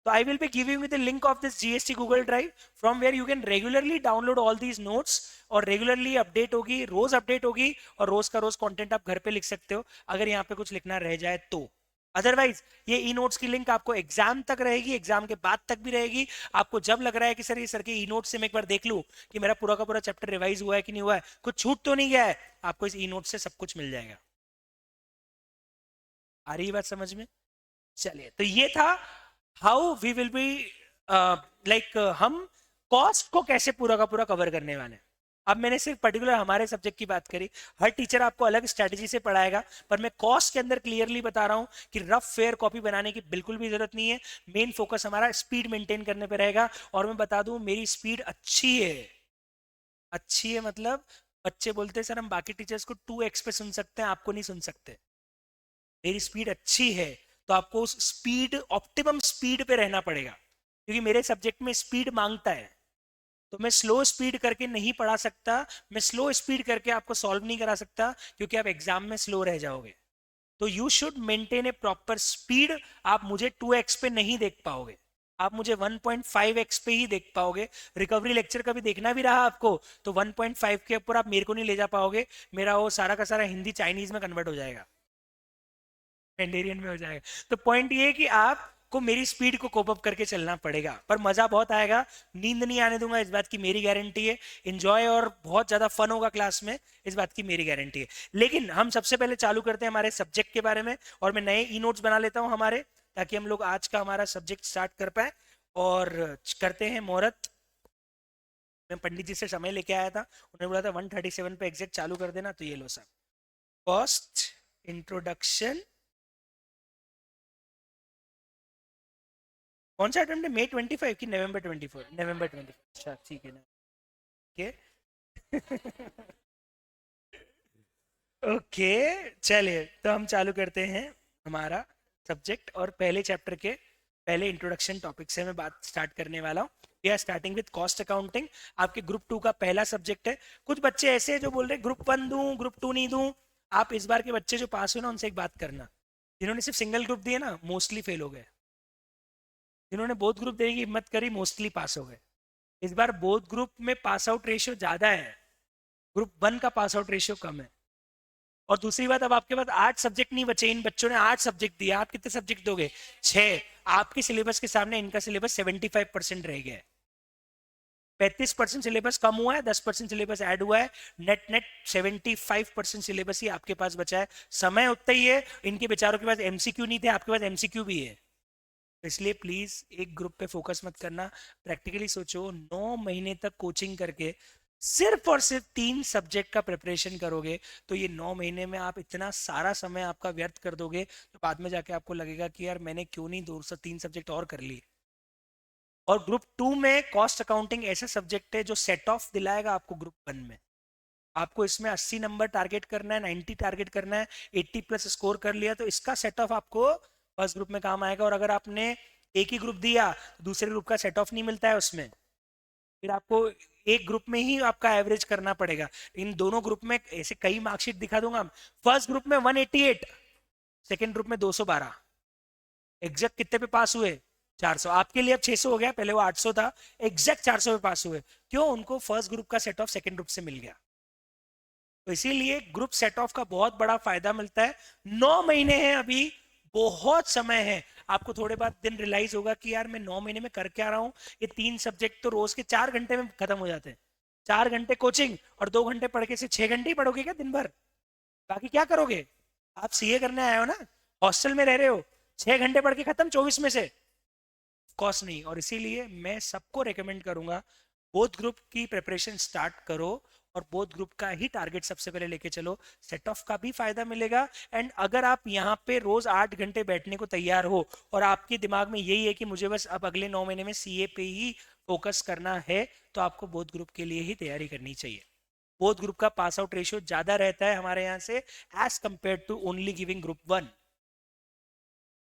तो I will be giving you the link of this GST Google Drive from where you can regularly download all these notes, और रेगुलरली अपडेट होगी, रोज अपडेट होगी, और रोज का रोज कंटेंट आप घर पे लिख सकते हो अगर यहाँ पे कुछ लिखना रह जाए तो। अदरवाइज ये ई नोट्स की लिंक आपको एग्जाम तक रहेगी, एग्जाम के बाद तक भी रहेगी। आपको जब लग रहा है कि सर ये सर के ई नोट से मैं एक बार देख लूं कि मेरा पूरा का पूरा चैप्टर रिवाइज हुआ है कि नहीं हुआ है, कुछ छूट तो नहीं गया है, आपको इस ई नोट से सब कुछ मिल जाएगा। आ रही बात समझ में? चलिए, तो ये था how we will be like हम कॉस्ट को कैसे पूरा का पूरा कवर करने वाले हैं। अब मैंने सिर्फ पर्टिकुलर हमारे सब्जेक्ट की बात करी, हर टीचर आपको अलग स्ट्रेटजी से पढ़ाएगा, पर मैं कॉस्ट के अंदर क्लियरली बता रहा हूं कि रफ फेयर कॉपी बनाने की बिल्कुल भी जरूरत नहीं है। मेन फोकस हमारा स्पीड मेंटेन करने पे रहेगा। और मैं बता दूं, मेरी स्पीड अच्छी है। अच्छी है मतलब बच्चे बोलते हैं सर हम बाकी टीचर्स को 2x पे सुन सकते हैं, आपको नहीं सुन सकते। मेरी स्पीड अच्छी है, तो आपको उस स्पीड, ऑप्टिमम स्पीड पे रहना पड़ेगा, क्योंकि मेरे सब्जेक्ट में स्पीड मांगता है। तो मैं स्लो स्पीड करके नहीं पढ़ा सकता, मैं स्लो स्पीड करके आपको सॉल्व नहीं करा सकता, क्योंकि आप एग्जाम में स्लो रह जाओगे। तो you should maintain A proper speed. आप मुझे 2x पे नहीं देख पाओगे, आप मुझे 1.5x पे ही देख पाओगे। रिकवरी लेक्चर का भी देखना भी रहा आपको, तो 1.5 के ऊपर आप मेरे को नहीं ले जा पाओगे। मेरा वो सारा का सारा हिंदी चाइनीज में कन्वर्ट हो जाएगा, मैंडेरियन में हो जाएगा। तो पॉइंट ये है कि आपको मेरी स्पीड को कोप अप करके चलना पड़ेगा, पर मजा बहुत आएगा। नींद नहीं आने दूंगा, इस बात की मेरी गारंटी है। एंजॉय और बहुत ज्यादा फन होगा क्लास में, इस बात की मेरी गारंटी है। लेकिन हम सबसे पहले चालू करते हैं हमारे सब्जेक्ट के बारे में, और मैं नए ई नोट्स बना लेता हूं हमारे, ताकि हम लोग आज का हमारा सब्जेक्ट स्टार्ट कर पाए। और करते हैं मुहूर्त। मैं पंडित जी से समय लेके आया था, उन्होंने बोला था 137 पे एग्जैक्ट चालू कर देना। तो ये लो सर, फर्स्ट इंट्रोडक्शन। कौन सा अटेम्प्ट है? मई 25 की नवंबर 24? नवंबर 24। अच्छा ठीक है ना, ओके। ओके चलिए, तो हम चालू करते हैं हमारा सब्जेक्ट, और पहले चैप्टर के पहले इंट्रोडक्शन टॉपिक से मैं बात स्टार्ट करने वाला हूँ। We are starting with cost accounting. आपके ग्रुप 2 का पहला सब्जेक्ट है। कुछ बच्चे ऐसे हैं जो बोल रहे हैं ग्रुप 1 दूं, ग्रुप 2 नहीं दूं। आप इस बार के बच्चे जो पास हुए ना, उनसे एक बात करना, जिन्होंने सिर्फ सिंगल ग्रुप दिए ना, मोस्टली फेल हो गए। जिन्होंने बोथ ग्रुप देने की हिम्मत करी, मोस्टली पास हो गए। इस बार बोथ ग्रुप में पास आउट रेशियो ज्यादा है, ग्रुप 1 का पास आउट रेशियो कम है। और दूसरी बात, अब आपके पास 8 सब्जेक्ट नहीं बचे। इन बच्चों ने 8 सब्जेक्ट दिया, आप कितने सब्जेक्ट दोगे? 6। आपके सिलेबस के सामने इनका सिलेबस 75% रह गया है। 35% सिलेबस कम हुआ है, 10% सिलेबस ऐड हुआ है। नेट नेट 75% सिलेबस ही आपके पास बचा है। समय उतना ही है। इनके बेचारों के पास एमसीक्यू नहीं थे, आपके पास एमसीक्यू भी है। इसलिए प्लीज एक ग्रुप पे फोकस मत करना, प्रैक्टिकली सोचो। 9 महीने तक कोचिंग करके सिर्फ और सिर्फ 3 सब्जेक्ट का प्रिपरेशन करोगे, तो ये 9 महीने में आप इतना सारा समय आपका व्यर्थ कर दोगे, तो बाद में जाके आपको लगेगा कि यार मैंने क्यों नहीं 2 3 सब्जेक्ट और कर लिए। और ग्रुप 2 में कॉस्ट अकाउंटिंग ऐसा सब्जेक्ट है जो सेट ऑफ दिलाएगा आपको ग्रुप 1 में। आपको इसमें 80 नंबर टारगेट करना है, 90 टारगेट करना है, 80 प्लस स्कोर कर लिया तो इसका सेट ऑफ आपको फर्स्ट ग्रुप में काम आएगा। और अगर आपने एक ही ग्रुप दिया तो दूसरे ग्रुप का सेट ऑफ नहीं मिलता है उसमें, फिर आपको एक ग्रुप में ही आपका एवरेज करना पड़ेगा। इन दोनों ग्रुप में ऐसे कई मार्कशीट दिखा दूंगा। फर्स्ट ग्रुप में 188, सेकेंड ग्रुप में 212। एग्जैक्ट कितने पे पास हुए? 400। आपके लिए अब 600 हो गया, पहले वो 800 था। एग्जैक्ट 400 पे पास हुए। क्यों? उनको फर्स्ट ग्रुप का सेट ऑफ सेकेंड ग्रुप से मिल गया। तो इसीलिए ग्रुप सेट ऑफ का बहुत बड़ा फायदा मिलता है। 9 महीने हैं अभी, बहुत समय है। आपको थोड़े बाद दिन रियलाइज होगा कि यार मैं 9 महीने में कर क्या रहा हूँ। ये 3 सब्जेक्ट तो रोज के 4 घंटे में खत्म हो जाते हैं। 4 घंटे कोचिंग और 2 घंटे पढ़ के से 6 घंटे ही पढ़ोगे क्या दिन भर? बाकी क्या करोगे? आप सीए करने आए हो ना, हॉस्टल में रह रहे हो, 6 घंटे पढ़ के खत्म 24 में से? कॉस्ट नहीं। और इसीलिए मैं सबको रेकमेंड करूंगा बोथ ग्रुप की प्रिपरेशन स्टार्ट करो, और बोथ ग्रुप का ही टारगेट सबसे पहले लेके चलो, सेट ऑफ का भी फायदा मिलेगा। एंड अगर आप यहाँ पे रोज 8 घंटे बैठने को तैयार हो और आपके दिमाग में यही है कि मुझे बस अब अगले 9 महीने में सीए पे ही फोकस करना है, तो आपको बोथ ग्रुप के लिए ही तैयारी करनी चाहिए। बोथ ग्रुप का पास आउट रेशियो ज्यादा रहता है हमारे यहाँ से as compare to only giving group 1।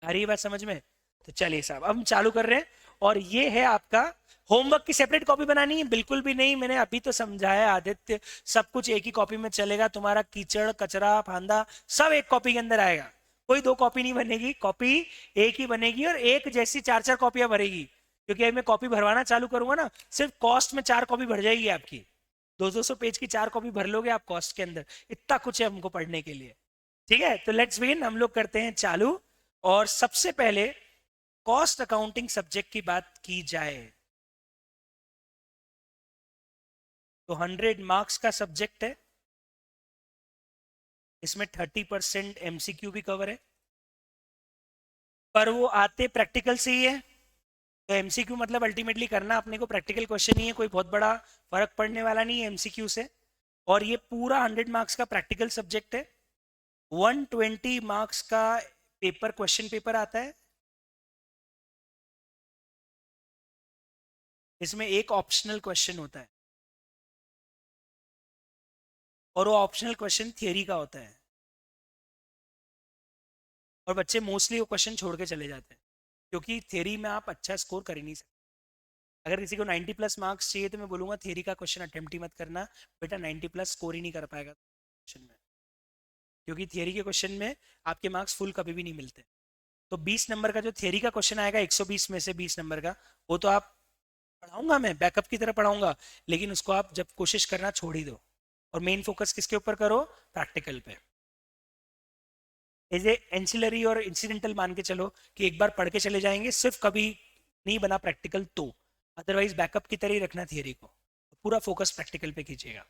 आ रही है बात समझ में? तो चलिए साहब अब हम चालू कर रहे हैं। और ये है आपका होमवर्क की सेपरेट कॉपी बनानी है? बिल्कुल भी नहीं, मैंने अभी तो समझाया आदित्य, सब कुछ एक ही कॉपी में चलेगा। तुम्हारा कीचड़ कचरा फांदा सब एक कॉपी के अंदर आएगा, कोई दो कॉपी नहीं बनेगी, कॉपी एक ही बनेगी और एक जैसी 4-4 कॉपियां भरेगी। क्योंकि अभी मैं कॉपी भरवाना चालू करूंगा ना, सिर्फ कॉस्ट में 4 कॉपी भर जाएगी आपकी। 200 पेज की 4 कॉपी भर लोगे आप कॉस्ट के अंदर। इतना कुछ है हमको पढ़ने के लिए। ठीक है, तो लेट्स बिगिन, हम लोग करते हैं चालू। और सबसे पहले कॉस्ट अकाउंटिंग सब्जेक्ट की बात की जाए तो 100 मार्क्स का सब्जेक्ट है। इसमें 30% एमसीक्यू भी कवर है, पर वो आते प्रैक्टिकल से ही है। तो एमसीक्यू मतलब अल्टीमेटली करना अपने को प्रैक्टिकल क्वेश्चन ही है, कोई बहुत बड़ा फर्क पड़ने वाला नहीं है एमसीक्यू से। और ये पूरा 100 मार्क्स का प्रैक्टिकल सब्जेक्ट है। 120 मार्क्स का पेपर, क्वेश्चन पेपर आता है। इसमें एक ऑप्शनल क्वेश्चन होता है और वो ऑप्शनल क्वेश्चन थियरी का होता है, और बच्चे मोस्टली वो क्वेश्चन छोड़ के चले जाते हैं क्योंकि थियरी में आप अच्छा स्कोर कर ही नहीं सकते। अगर किसी को 90 प्लस मार्क्स चाहिए तो मैं बोलूंगा थियरी का क्वेश्चन अटेम्प्ट ही मत करना, बेटा 90 प्लस स्कोर ही नहीं कर पाएगा क्वेश्चन में, क्योंकि थियरी के क्वेश्चन में आपके मार्क्स फुल कभी भी नहीं मिलते। तो 20 नंबर का जो थियरी का क्वेश्चन आएगा 120 में से 20 नंबर का, वो तो आप पढ़ाऊंगा मैं, बैकअप की तरह पढ़ाऊंगा, लेकिन उसको आप जब कोशिश करना छोड़ ही दो और मेन फोकस किसके ऊपर करो? प्रैक्टिकल पे। एज ए एंसिलरी और इंसिडेंटल मान के चलो कि एक बार पढ़ के चले जाएंगे, सिर्फ कभी नहीं बना प्रैक्टिकल तो, अदरवाइज बैकअप की तरह ही रखना थियरी को, पूरा फोकस प्रैक्टिकल पे कीजिएगा।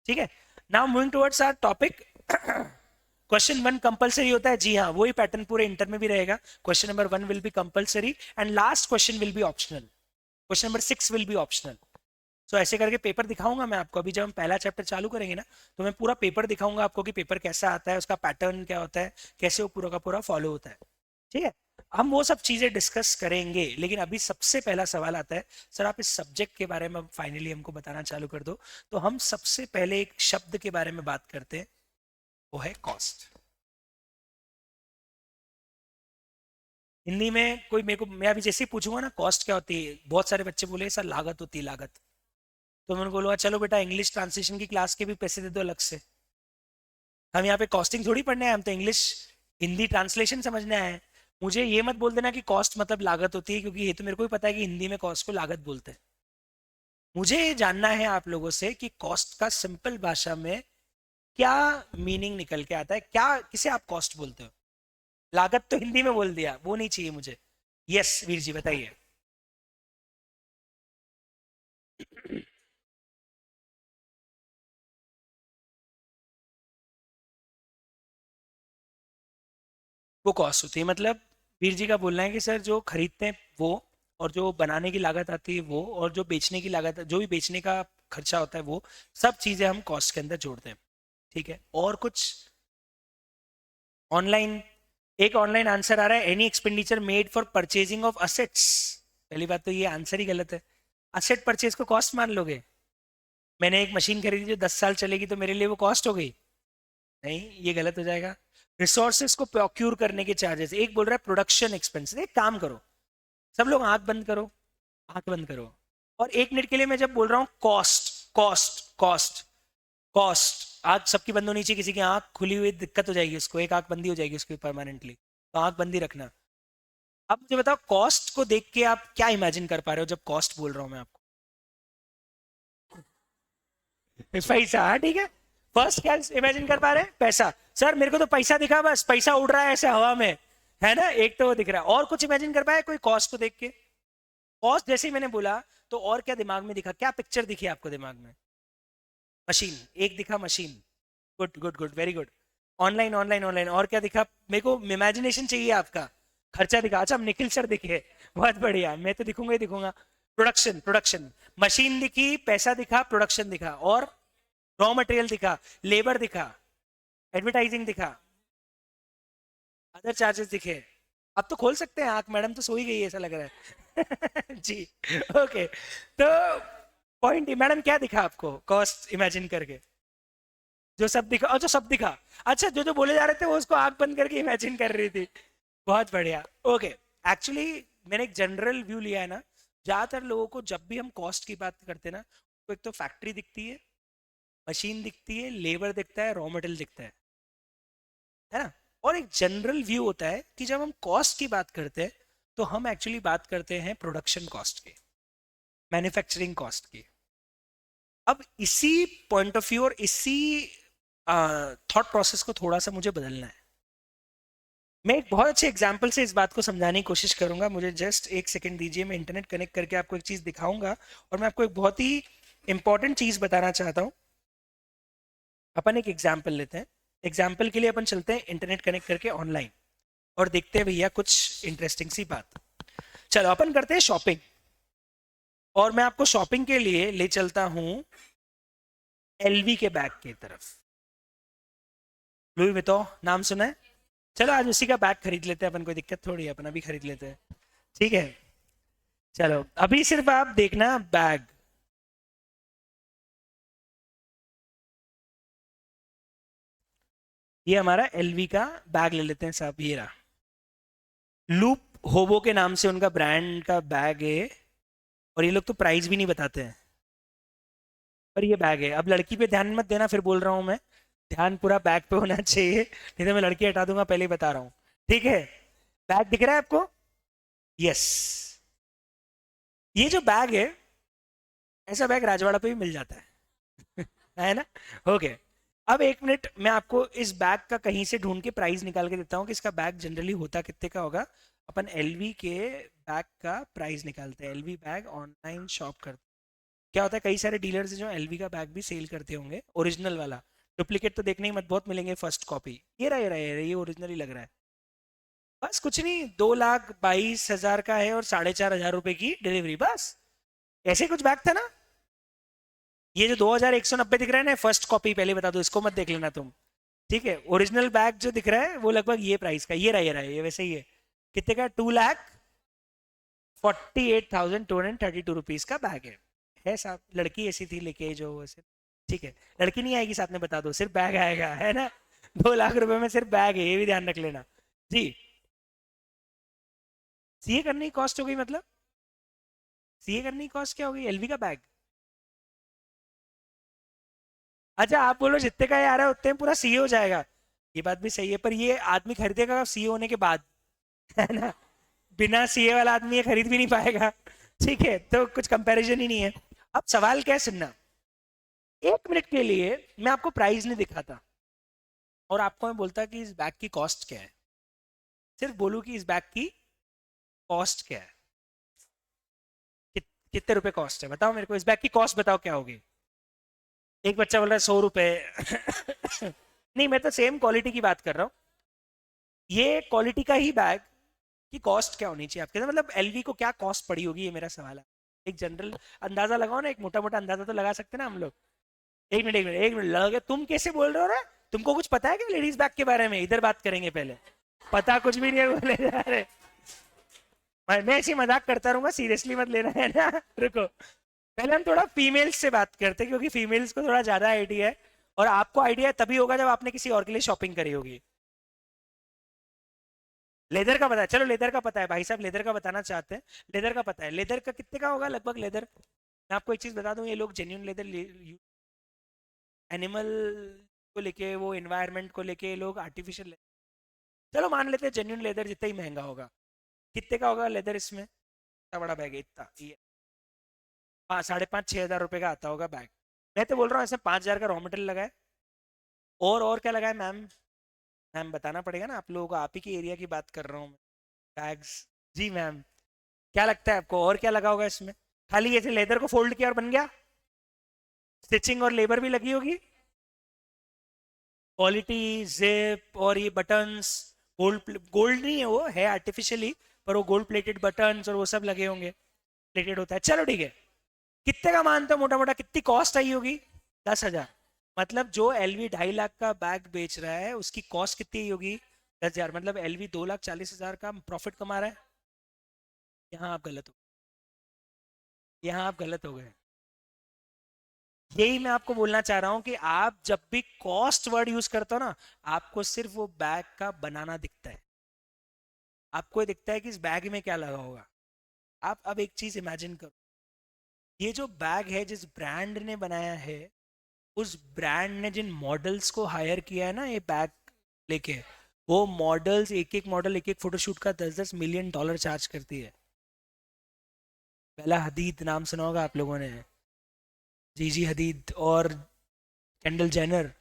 ठीक है, now moving towards our topic. Question 1 compulsory होता है, जी हाँ, वही पैटर्न पूरे इंटर में भी रहेगा। Question number 1 will be compulsory and last question will be optional. Question number 6 will be optional. So ऐसे करके पेपर दिखाऊंगा मैं आपको। अभी जब हम पहला चैप्टर चालू करेंगे ना, तो मैं पूरा पेपर दिखाऊंगा आपको कि पेपर कैसा आता है, उसका पैटर्न क्या होता है, कैसे वो पूरा का पूरा फॉलो होता है। ठीक है, हम वो सब चीजें डिस्कस करेंगे, लेकिन अभी सबसे पहला सवाल आता है, सर आप इस सब्जेक्ट के बारे में फाइनली हमको बताना चालू कर दो। तो हम सबसे पहले एक शब्द के बारे में बात करते हैं, वो है कॉस्ट। हिंदी में कोई मेरे को, मैं अभी जैसे ही पूछूंगा ना कॉस्ट क्या होती है, बहुत सारे बच्चे बोले सर लागत होती है लागत। तो मैंने बोलूँगा चलो बेटा इंग्लिश ट्रांसलेशन की क्लास के भी पैसे दे दो अलग से। हम यहाँ पे कॉस्टिंग थोड़ी पढ़ने आए, हम तो इंग्लिश हिंदी ट्रांसलेशन समझने आए हैं। मुझे ये मत बोल देना कि कॉस्ट मतलब लागत होती है, क्योंकि ये तो मेरे को भी पता है कि हिंदी में कॉस्ट को लागत बोलते हैं। मुझे ये जानना है आप लोगों से कि कॉस्ट का सिंपल भाषा में क्या मीनिंग निकल के आता है, क्या किसे आप कॉस्ट बोलते हो? लागत तो हिंदी में बोल दिया, वो नहीं चाहिए मुझे। यस वीर जी बताइए। वो कॉस्ट होती है, मतलब वीर जी का बोलना है कि सर जो खरीदते हैं वो, और जो बनाने की लागत आती है वो, और जो बेचने की लागत, जो भी बेचने का खर्चा होता है वो, सब चीजें हम कॉस्ट के अंदर जोड़ते हैं। ठीक है, और कुछ ऑनलाइन, एक ऑनलाइन आंसर आ रहा है, any expenditure made for purchasing of assets. पहली बात तो ये आंसर ही गलत है। असेट परचेज को कॉस्ट मान लोगे? मैंने एक मशीन खरीदी जो 10 साल चलेगी तो मेरे लिए वो कॉस्ट हो गई? नहीं, ये गलत हो जाएगा। रिसोर्सेज को प्रोक्यूर करने के चार्जेस, एक बोल रहा है प्रोडक्शन एक्सपेंस। एक काम करो, सब लोग आंख बंद करो, आंख बंद करो, और 1 मिनट के लिए मैं जब बोल रहा हूँ कॉस्ट कॉस्ट कॉस्ट कॉस्ट, आंख सबकी बंद होनी चाहिए, किसी की आंख खुली हुई दिक्कत हो जाएगी उसको, एक आंख बंदी हो जाएगी उसकी परमानेंटली, तो आंख बंदी रखना। अब मुझे बताओ कॉस्ट को देख के आप क्या इमेजिन कर पा रहे हो जब कॉस्ट बोल रहा हूं मैं आपको? पैसा, हाँ ठीक है। फर्स्ट क्या इमेजिन कर पा रहे हैं? पैसा। सर मेरे को तो पैसा दिखा, बस पैसा उड़ रहा है ऐसे हवा में, है ना, एक तो वो दिख रहा है। और कुछ इमेजिन कर पाए कोई कॉस्ट को देख के? कॉस्ट जैसे ही मैंने बोला तो और क्या दिमाग में दिखा, क्या पिक्चर दिखी आपको दिमाग में? मशीन, एक दिखा machine. Good good good, very good. Online online online, और क्या दिखा? मेरे को इमेजिनेशन चाहिए आपका। खर्चा दिखा, अच्छा निखिल सर दिखे, बहुत बढ़िया, मैं तो दिखूंगा ही दिखूंगा। प्रोडक्शन, प्रोडक्शन, मशीन दिखी, पैसा दिखा, प्रोडक्शन दिखा, और रॉ मटेरियल दिखा, लेबर दिखा, एडवर्टाइजिंग दिखा, अदर चार्जेस दिखे। अब तो खोल सकते हैं आंख, मैडम तो सो ही गई है ऐसा लग रहा है। जी। ओके, तो पॉइंट, मैडम क्या दिखा आपको कॉस्ट इमेजिन करके? जो सब दिखा, और जो सब दिखा, अच्छा जो जो बोले जा रहे थे वो उसको आंख बंद करके इमेजिन कर रही थी। बहुत बढ़िया। ओके, एक्चुअली मैंने एक जनरल व्यू लिया है ना, ज्यादातर लोगों को जब भी हम कॉस्ट की बात करते हैं ना, तो एक तो फैक्ट्री दिखती है, मशीन दिखती है, लेबर दिखता है, रॉ मटेरियल दिखता है ना? और एक जनरल व्यू होता है कि जब हम कॉस्ट की बात करते हैं तो हम एक्चुअली बात करते हैं प्रोडक्शन कॉस्ट की, मैन्युफैक्चरिंग कॉस्ट की। अब इसी पॉइंट ऑफ व्यू और इसी थॉट प्रोसेस को थोड़ा सा मुझे बदलना है। मैं एक बहुत अच्छे एग्जाम्पल से इस बात को समझाने की कोशिश करूंगा, मुझे जस्ट एक सेकंड दीजिए, मैं इंटरनेट कनेक्ट करके आपको एक चीज दिखाऊंगा और मैं आपको एक बहुत ही इंपॉर्टेंट चीज बताना चाहता हूँ। अपन एक एग्जाम्पल लेते हैं, एग्जाम्पल के लिए अपन चलते हैं इंटरनेट कनेक्ट करके ऑनलाइन और देखते हैं भैया कुछ इंटरेस्टिंग सी बात। चलो अपन करते हैं शॉपिंग, और मैं आपको शॉपिंग के लिए ले चलता हूं एलवी के बैग की तरफ। लुई वितो नाम सुना है? चलो आज उसी का बैग खरीद लेते हैं अपन, कोई दिक्कत थोड़ी है, अपन अभी खरीद लेते हैं, ठीक है? चलो अभी सिर्फ आप देखना बैग, ये हमारा एलवी का बैग ले लेते हैं साहब, ये रहा। लूप होबो के नाम से उनका ब्रांड का बैग है, और ये लोग तो प्राइस भी नहीं बताते हैं, पर ये बैग है। अब लड़की पे ध्यान मत देना, फिर बोल रहा हूं मैं, ध्यान पूरा बैग पे होना चाहिए, नहीं तो मैं लड़की हटा दूंगा, पहले ही बता रहा हूँ, ठीक है? बैग दिख रहा है आपको? यस। ये जो बैग है, ऐसा बैग राजवाड़ा पे भी मिल जाता है है ना? ओके, अब एक मिनट मैं आपको इस बैग का कहीं से ढूंढ के प्राइस निकाल के देता हूँ कि इसका बैग जनरली होता कितने का होगा। अपन एलवी के बैग का प्राइस निकालते हैं, एलवी बैग ऑनलाइन शॉप करते हैं। क्या होता है, कई सारे डीलर्स जो एलवी का बैग भी सेल करते होंगे, ओरिजिनल वाला, डुप्लीकेट तो देखने ही मत, बहुत मिलेंगे फर्स्ट कॉपी। ये रहा, ये रहा, ये ओरिजिनल ही लग रहा है। बस कुछ नहीं, 2,22,000 का है और 4,500 रुपए की डिलीवरी, बस। ऐसे कुछ बैग था ना। ये जो 2,190 दिख रहा है ना, फर्स्ट कॉपी, पहले बता दो, इसको मत देख लेना तुम, ठीक है? ओरिजिनल बैग जो दिख रहा है वो लगभग ये प्राइस का, ये रहा, ये रहा, ये वैसे ही है। कितने का? 2,48,232 रुपीज का बैग है साहब। लड़की ऐसी थी लेके जो वैसे, ठीक है? लड़की नहीं आएगी साथ में, बता दो, सिर्फ बैग आएगा, है ना? 2 लाख रुपए में सिर्फ बैग है, ये भी ध्यान रख लेना जी। सीए करने की कॉस्ट हो गई, मतलब सीए करने की कॉस्ट क्या हो गई? एलवी का बैग। अच्छा आप बोलो जितने का ये आ रहा है उतने में पूरा सीए हो जाएगा, ये बात भी सही है, पर ये आदमी खरीदेगा सीए होने के बाद, है ना? बिना सीए वाला आदमी ये खरीद भी नहीं पाएगा, ठीक है? तो कुछ कंपैरिजन ही नहीं है। अब सवाल क्या है, सुनना, एक मिनट के लिए मैं आपको प्राइस नहीं दिखाता और आपको मैं बोलता कि इस बैग की कॉस्ट क्या है, सिर्फ बोलूं कि इस बैग की कॉस्ट क्या है, कितने रुपए कॉस्ट है, बताओ मेरे को, इस बैग की कॉस्ट बताओ क्या होगी। एक बच्चा बोल रहा है 100 रुपए नहीं, मैं तो सेम क्वालिटी की बात कर रहा हूँ, ये क्वालिटी का ही बैग की कॉस्ट क्या होनी चाहिए आपके, मतलब एलवी को क्या कॉस्ट पड़ी होगी, ये मेरा सवाल है। एक जनरल अंदाजा लगाओ ना, एक मोटा मोटा अंदाजा तो लगा सकते हैं ना हम लोग। एक मिनट, एक मिनट, एक मिनट लगा, तुम कैसे बोल रहे हो रे? तुमको कुछ पता है क्या लेडीज बैग के बारे में? इधर बात करेंगे पहले, पता कुछ भी नहीं है बोले जा रहे। मैं ऐसी मजाक करता रहूंगा, सीरियसली मत लेना, है ना? रुको, पहले हम थोड़ा फीमेल्स से बात करते हैं, क्योंकि फीमेल्स को थोड़ा ज्यादा आइडिया है, और आपको आइडिया तभी होगा जब आपने किसी और के लिए शॉपिंग करी होगी। लेदर का पता है, चलो लेदर का पता है भाई साहब, लेदर का बताना चाहते हैं। लेदर का पता है, लेदर का कितने का होगा लगभग लेदर? मैं आपको एक चीज बता दूं, ये लोग जेन्यून लेदर, एनिमल को लेके, वो एनवायरनमेंट को लेके, लोग आर्टिफिशियल, चलो मान लेते हैं जेन्यून लेदर जितना ही महंगा होगा। कितने का होगा लेदर इसमें? इतना बड़ा बैग है, इतना ये 5,500-6,000 रुपए का आता होगा बैग। मैं तो बोल रहा हूँ ऐसे 5,000 का रॉ मटेरियल लगा है, और क्या लगा है मैम? मैम बताना पड़ेगा ना, आप लोगों को, आप ही की एरिया की बात कर रहा हूँ मैं। बैग्स, जी मैम, क्या लगता है आपको और क्या लगा होगा इसमें? खाली ऐसे लेदर को फोल्ड किया और बन गया? स्टिचिंग और लेबर भी लगी होगी, क्वालिटी, जिप और ये बटन्स, गोल्ड, गोल्ड नहीं है वो, है आर्टिफिशियली, पर वो गोल्ड प्लेटेड बटन्स और वो सब लगे होंगे, प्लेटेड होता है। चलो ठीक है, कितने का मानते हो मोटा मोटा, कितनी कॉस्ट आई होगी? 10,000। मतलब जो एलवी 2.5 लाख का बैग बेच रहा है उसकी कॉस्ट कितनी होगी? 10,000। मतलब एलवी 2,40,000 का प्रॉफिट कमा रहा है। यहाँ आप गलत हो, यहाँ आप गलत हो गए। यही मैं आपको बोलना चाह रहा हूँ कि आप जब भी कॉस्ट वर्ड यूज करते हो ना, आपको सिर्फ वो बैग का बनाना दिखता है, आपको ये दिखता है कि इस बैग में क्या लगा होगा। आप अब एक चीज इमेजिन करो, ये जो बैग है जिस ब्रांड ने बनाया है, उस ब्रांड ने जिन मॉडल्स को हायर किया है ना ये बैग लेके, वो मॉडल्स, एक एक मॉडल, एक एक फोटोशूट का 10-10 मिलियन डॉलर चार्ज करती है। बेला हदीद नाम सुना होगा आप लोगों ने, जीजी हदीद और केंडल जेनर,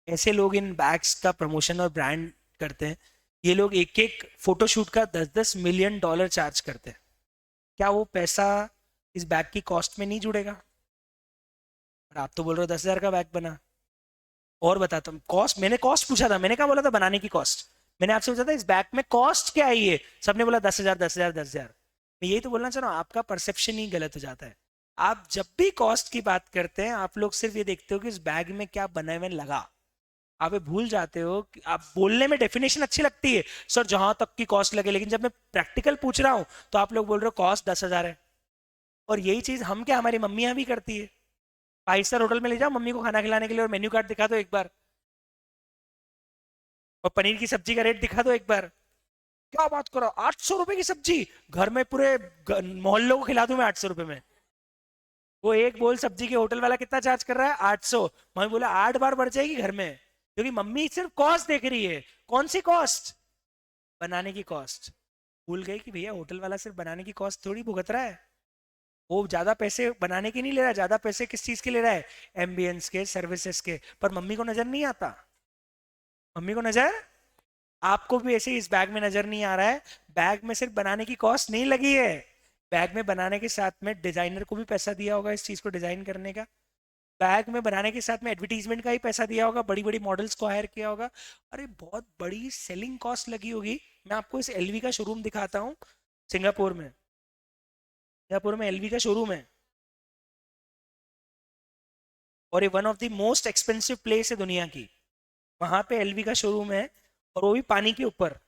ऐसे लोग इन बैग्स का प्रमोशन और ब्रांड करते हैं। ये लोग एक एक फोटोशूट का 10-10 मिलियन डॉलर चार्ज करते हैं। क्या वो पैसा इस बैग की कॉस्ट में नहीं जुड़ेगा? और आप तो बोल रहे हो 10,000 का बैग बना। और बताता हूँ कॉस्ट, मैंने कॉस्ट पूछा था, मैंने क्या बोला था बनाने की कॉस्ट? मैंने आपसे पूछा था इस बैग में कॉस्ट क्या है, ये सबने बोला 10,000 10,000 10,000। मैं यही तो बोलना चाह रहा हूँ, आपका परसेप्शन ही गलत हो जाता है। आप जब भी कॉस्ट की बात करते हैं, आप लोग सिर्फ ये देखते हो कि इस बैग में क्या बने हुए लगा। आप ये भूल जाते हो कि आप बोलने में डेफिनेशन अच्छी लगती है, सर जहां तक की कॉस्ट लगे, लेकिन जब मैं प्रैक्टिकल पूछ रहा हूं तो आप लोग बोल रहे हो कॉस्ट 10,000 है। और यही चीज हम क्या, हमारी मम्मियां भी करती है। 5 स्टार होटल में ले जाओ मम्मी को खाना खिलाने के लिए और मेन्यू कार्ड दिखा दो एक बार, और पनीर की सब्जी का रेट दिखा दो एक बार। क्या बात करो, 800 रुपए की सब्जी? घर में पूरे मोहल्लों को खिला दूं मैं 800 रुपए में? वो एक बोल सब्जी के होटल वाला कितना चार्ज कर रहा है? 800। मम्मी बोला 8 बार बढ़ जाएगी घर में, क्योंकि मम्मी सिर्फ कॉस्ट देख रही है। कौन सी कॉस्ट? बनाने की कॉस्ट। भूल गई कि भैया होटल वाला सिर्फ बनाने की कॉस्ट थोड़ी भुगत रहा है। वो ज्यादा पैसे बनाने के नहीं ले रहा है, ज्यादा पैसे किस चीज के ले रहा है? एम्बियंस के, सर्विसेज के। पर मम्मी को नजर नहीं आता। मम्मी को नजर, आपको भी ऐसे ही इस बैग में नजर नहीं आ रहा है। बैग में सिर्फ बनाने की कॉस्ट नहीं लगी है, बैग में बनाने के साथ में डिजाइनर को भी पैसा दिया होगा इस चीज को डिजाइन करने का। बैग में बनाने के साथ में एडवर्टीजमेंट का ही पैसा दिया होगा, बड़ी बड़ी मॉडल्स को हायर किया होगा। अरे बहुत बड़ी सेलिंग कॉस्ट लगी होगी। मैं आपको इस एलवी का शोरूम दिखाता हूँ, सिंगापुर में। सिंगापुर में एलवी का शोरूम है, और ये one of the most expensive place है दुनिया की। वहां पे एलवी का शोरूम है, और वो भी पानी के ऊपर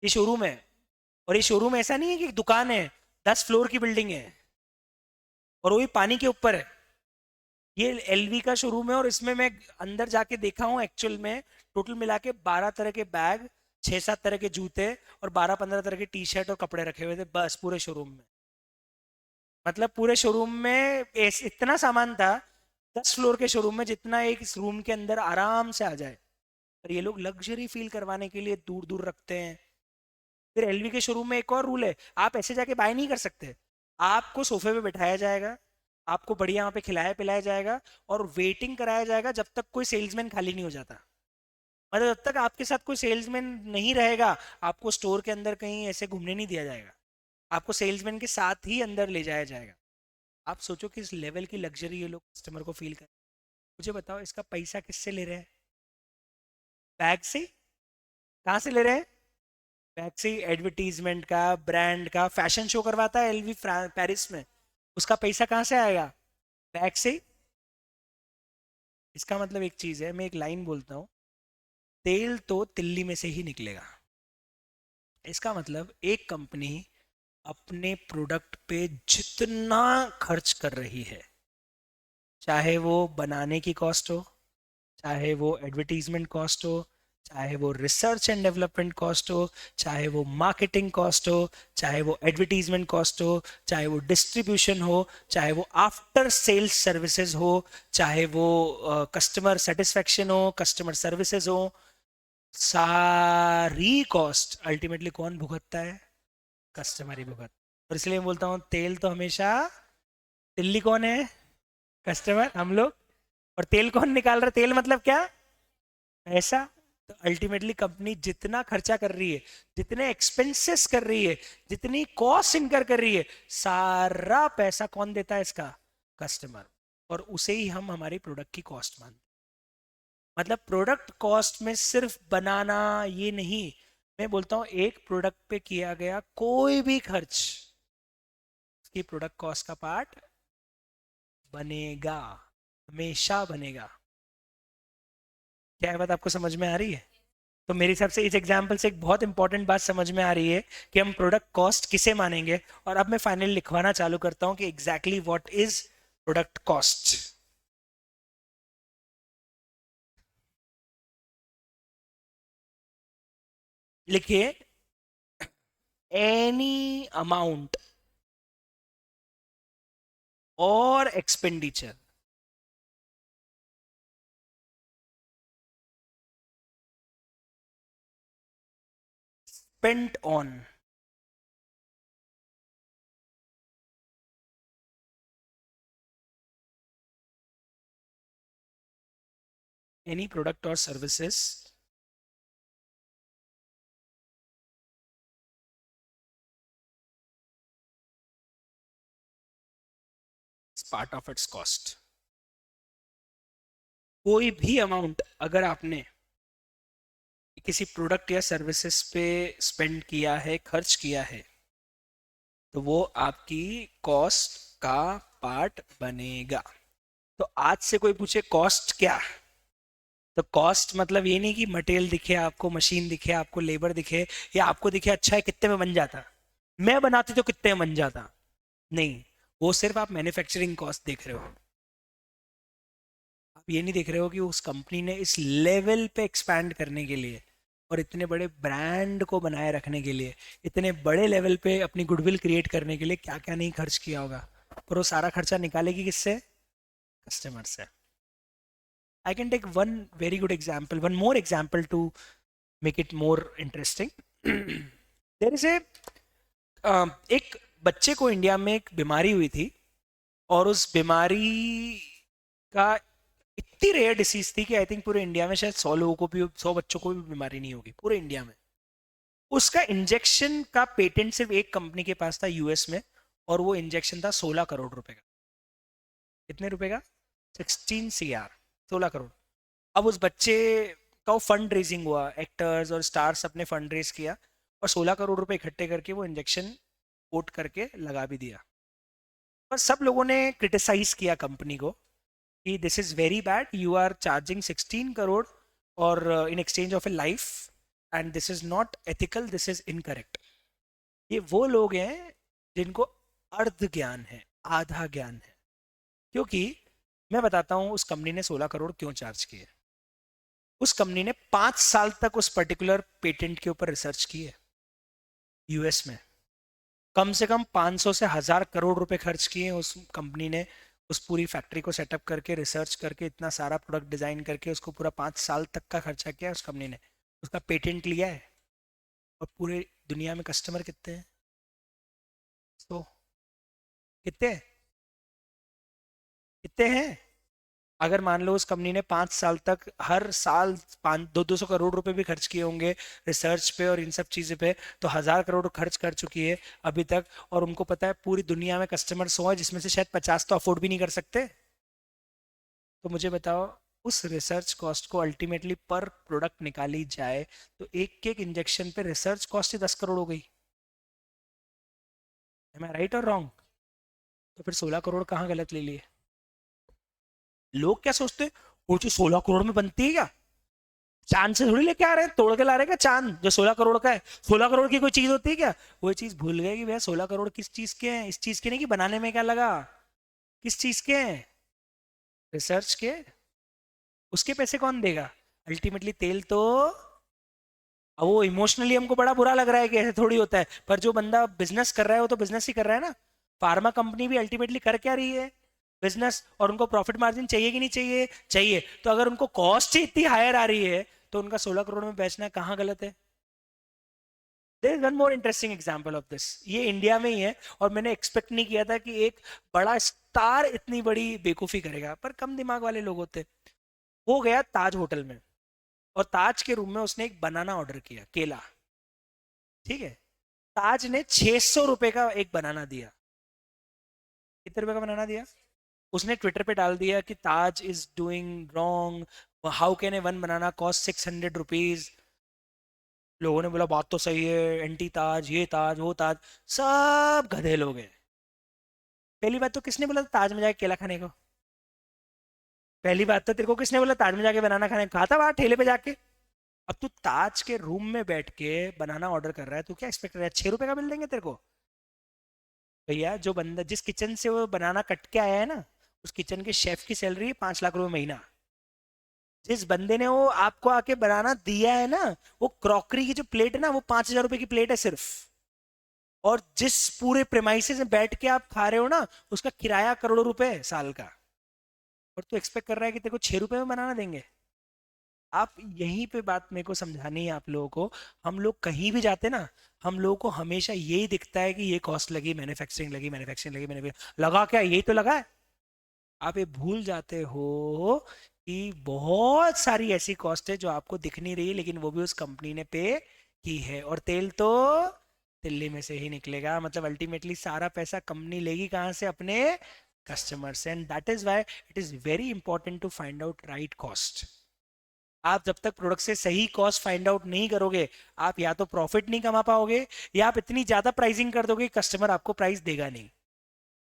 ये शोरूम है। और ये शोरूम ऐसा नहीं है कि एक दुकान है, 10 फ्लोर की बिल्डिंग है, और वो भी पानी के ऊपर है। ये एलवी का शोरूम है, और इसमें मैं अंदर जाके देखा हूँ एक्चुअल में, टोटल मिला के 12 तरह के बैग, 6-7 तरह के जूते, और 12-15 तरह के टी शर्ट और कपड़े रखे हुए थे बस पूरे शोरूम में। मतलब पूरे शोरूम में इतना सामान था, 10 फ्लोर के शोरूम में, जितना एक इस रूम के अंदर आराम से आ जाए। पर ये लोग लग्जरी फील करवाने के लिए दूर दूर रखते हैं। फिर एलवी के शोरूम में एक और रूल है, आप ऐसे जाके बाय नहीं कर सकते। आपको सोफे पे बिठाया जाएगा, आपको बढ़िया वहां पे खिलाया पिलाया जाएगा, और वेटिंग कराया जाएगा जब तक कोई सेल्समैन खाली नहीं हो जाता। मतलब जब तक आपके साथ कोई सेल्समैन नहीं रहेगा, आपको स्टोर के अंदर कहीं ऐसे घूमने नहीं दिया जाएगा। आपको सेल्समैन के साथ ही अंदर ले जाया जाएगा। आप सोचो किस लेवल की लग्जरी ये लोग कस्टमर को फील कर। मुझे बताओ इसका पैसा किससे ले रहे हैं? बैग से? कहाँ से ले रहे हैं? बैग से ही। एडवर्टीजमेंट का, ब्रांड का, फैशन शो करवाता है एलवी पेरिस में, उसका पैसा कहाँ से आएगा? बैग से ही। इसका मतलब एक चीज है, मैं एक लाइन बोलता हूँ, तेल तो तिल्ली में से ही निकलेगा। इसका मतलब एक कंपनी अपने प्रोडक्ट पे जितना खर्च कर रही है, चाहे वो बनाने की कॉस्ट हो, चाहे वो एडवर्टीजमेंट कॉस्ट हो, चाहे वो रिसर्च एंड डेवलपमेंट कॉस्ट हो, चाहे वो मार्केटिंग कॉस्ट हो, चाहे वो एडवर्टीजमेंट कॉस्ट हो, चाहे वो डिस्ट्रीब्यूशन हो, चाहे वो आफ्टर सेल्स सर्विसेज हो, चाहे वो कस्टमर सेटिस्फेक्शन हो, कस्टमर सर्विसेज हो, सारी कॉस्ट अल्टीमेटली कौन भुगतता है? कस्टमर ही भुगत। और इसलिए मैं बोलता हूँ तेल तो हमेशा, तिल्ली कौन है? कस्टमर, हम लोग। और तेल कौन निकाल रहा है? तेल मतलब क्या? पैसा। तो अल्टीमेटली कंपनी जितना खर्चा कर रही है, जितने एक्सपेंसेस कर रही है, जितनी कॉस्ट इनकर कर रही है, सारा पैसा कौन देता है इसका? कस्टमर। और उसे ही हम हमारी प्रोडक्ट की कॉस्ट मानते हैं। मतलब प्रोडक्ट कॉस्ट में सिर्फ बनाना ये नहीं, मैं बोलता हूँ एक प्रोडक्ट पे किया गया कोई भी खर्च उसकी प्रोडक्ट कॉस्ट का पार्ट बनेगा। हमेशा बनेगा। क्या ये बात आपको समझ में आ रही है? तो मेरे हिसाब से इस एग्जाम्पल से एक बहुत इंपॉर्टेंट बात समझ में आ रही है कि हम प्रोडक्ट कॉस्ट किसे मानेंगे। और अब मैं फाइनली लिखवाना चालू करता हूँ कि exactly what is product cost. लिखिए, एनी अमाउंट और expenditure spent on any product or services is part of its cost। कोई भी अमाउंट अगर आपने किसी प्रोडक्ट या सर्विसेज पे स्पेंड किया है, खर्च किया है, तो वो आपकी कॉस्ट का पार्ट बनेगा। तो आज से कोई पूछे कॉस्ट क्या, तो कॉस्ट मतलब ये नहीं कि मटेरियल दिखे आपको, मशीन दिखे आपको, लेबर दिखे, या आपको दिखे अच्छा है कितने में बन जाता, मैं बनाती तो कितने में बन जाता। नहीं, वो सिर्फ आप मैन्युफैक्चरिंग कॉस्ट देख रहे हो। आप ये नहीं देख रहे हो कि उस कंपनी ने इस लेवल पे एक्सपैंड करने के लिए और इतने बड़े ब्रांड को बनाए रखने के लिए, इतने बड़े लेवल पे अपनी गुडविल क्रिएट करने के लिए क्या क्या नहीं खर्च किया होगा। पर वो सारा खर्चा निकालेगी किससे? कस्टमर से। I can take one very good example, one more example to make it more interesting. There is a एक बच्चे को इंडिया में एक बीमारी हुई थी, और उस बीमारी का इतनी रेयर डिसीज थी कि आई थिंक पूरे इंडिया में शायद 100 लोगों को भी, 100 बच्चों को भी बीमारी नहीं होगी पूरे इंडिया में। उसका इंजेक्शन का पेटेंट सिर्फ एक कंपनी के पास था यूएस में, और वो इंजेक्शन था 16 करोड़ रुपए का। कितने रुपए का? 16 CR, 16 करोड़। अब उस बच्चे का वो फंड रेजिंग हुआ, एक्टर्स और स्टार्स अपने फंड रेज किया, और 16 करोड़ रुपए इकट्ठे करके वो इंजेक्शन कोट करके लगा भी दिया। पर सब लोगों ने क्रिटिसाइज किया कंपनी को कि this is very bad, you are charging 16 crore और in exchange of a life, and this is not ethical, this is incorrect. ये वो लोग हैं जिनको अर्ध ज्ञान है, आधा ज्ञान है। क्योंकि मैं बताता हूँ उस कंपनी ने 16 करोड़ क्यों चार्ज किए। उस कंपनी ने 5 साल तक उस पर्टिकुलर पेटेंट के ऊपर रिसर्च की है यूएस में। कम से कम 500 से 1000 करोड़ रुपए खर्च किए उस कंपनी ने, उस पूरी फैक्ट्री को सेटअप करके, रिसर्च करके, इतना सारा प्रोडक्ट डिजाइन करके, उसको पूरा 5 साल तक का खर्चा किया उस कंपनी ने। उसका पेटेंट लिया है। और पूरे दुनिया में कस्टमर कितने हैं? तो कितने हैं? कितने हैं? अगर मान लो उस कंपनी ने 5 साल तक हर साल 500-200 करोड़ रुपए भी खर्च किए होंगे रिसर्च पे और इन सब चीज़ों पे, तो 1000 करोड़ खर्च कर चुकी है अभी तक। और उनको पता है पूरी दुनिया में कस्टमर 100 है, जिसमें से शायद 50 तो अफोर्ड भी नहीं कर सकते। तो मुझे बताओ, उस रिसर्च कॉस्ट को अल्टीमेटली पर प्रोडक्ट निकाली जाए तो एक एक इंजेक्शन पे रिसर्च कॉस्ट ही 10 करोड़ हो गई। एम आई राइट और रॉन्ग? तो फिर 16 करोड़ कहाँ गलत ले लिए? लोग क्या सोचते हैं, वो चीज 16 करोड़ में बनती है क्या? चांद से थोड़ी लेके आ रहे हैं, तोड़ के ला रहे हैं क्या चांद जो 16 करोड़ का है? 16 करोड़ की कोई चीज होती है क्या? वो चीज भूल गए कि भैया 16 करोड़ किस चीज के हैं, इस चीज के नहीं कि बनाने में क्या लगा, किस चीज के हैं? रिसर्च के। उसके पैसे कौन देगा? अल्टीमेटली तेल तो। अब वो इमोशनली हमको बड़ा बुरा लग रहा है कि ऐसे थोड़ी होता है, पर जो बंदा बिजनेस कर रहा है वो तो बिजनेस ही कर रहा है ना। फार्मा कंपनी भी अल्टीमेटली कर क्या रही है? बिजनेस। और उनको प्रॉफिट मार्जिन चाहिए कि नहीं चाहिए? चाहिए। तो अगर उनको कॉस्ट ही इतनी हायर आ रही है, तो उनका 16 करोड़ में बेचना कहाँ गलत है? There is one more interesting example of this, ये इंडिया में ही है। और मैंने एक्सपेक्ट नहीं किया था कि एक बड़ा स्टार इतनी बड़ी बेवकूफी करेगा, पर कम दिमाग वाले लोग होते। वो गया ताज होटल में, और ताज के रूम में उसने एक बनाना ऑर्डर किया, केला। ठीक है। ताज ने 600 रुपए का एक बनाना दिया। कितने रुपए का बनाना दिया? उसने ट्विटर पे डाल दिया कि Taj is doing wrong, how can a one banana cost 600 rupees. लोगों ने बोला बात तो सही है, एंटी ताज, ये ताज वो ताज। सब गधे लोग हैं। पहली बात तो किसने बोला था ताज में जाके केला खाने को? पहली बात तो तेरे को किसने बोला ताज में जाके बनाना खाना, कहा था वहां ठेले पे जाके? अब तू ताज के रूम में बैठ के बनाना ऑर्डर कर रहा है, तू क्या एक्सपेक्ट कर रहा है 6 रुपए का मिल देंगे तेरे को? भैया जो बंदा जिस किचन से वो बनाना कट के आया है ना, उस किचन के शेफ की सैलरी है 5 लाख रुपए महीना। जिस बंदे ने वो आपको आके बनाना दिया है ना, वो क्रॉकरी की जो प्लेट है ना, वो 5,000 रुपए की प्लेट है सिर्फ। और जिस पूरे प्रेमाइसेस में बैठ के आप खा रहे हो ना, उसका किराया करोड़ों रुपए है साल का। और तू एक्सपेक्ट कर रहा है कि तेरे को 6 रुपए में बनाना देंगे? आप यहीं पे बात मेरे को समझानी है आप लोगों को। हम लोग कहीं भी जाते ना, हम लोगों को हमेशा यही दिखता है कि ये कॉस्ट लगी, मैन्युफैक्चरिंग लगी, मैन्युफैक्चरिंग लगी, मैन्युफैक्चरिंग लगा, क्या यही तो लगा है? आप ये भूल जाते हो कि बहुत सारी ऐसी कॉस्ट है जो आपको दिख नहीं रही, लेकिन वो भी उस कंपनी ने पे की है। और तेल तो दिल्ली में से ही निकलेगा, मतलब अल्टीमेटली सारा पैसा कंपनी लेगी कहाँ से? अपने कस्टमर से। And that is why it is very important to find out right cost. आप जब तक प्रोडक्ट से सही कॉस्ट फाइंड आउट नहीं करोगे, आप या तो प्रॉफिट नहीं कमा पाओगे, या आप इतनी ज्यादा प्राइसिंग कर दोगे कस्टमर आपको प्राइस देगा नहीं।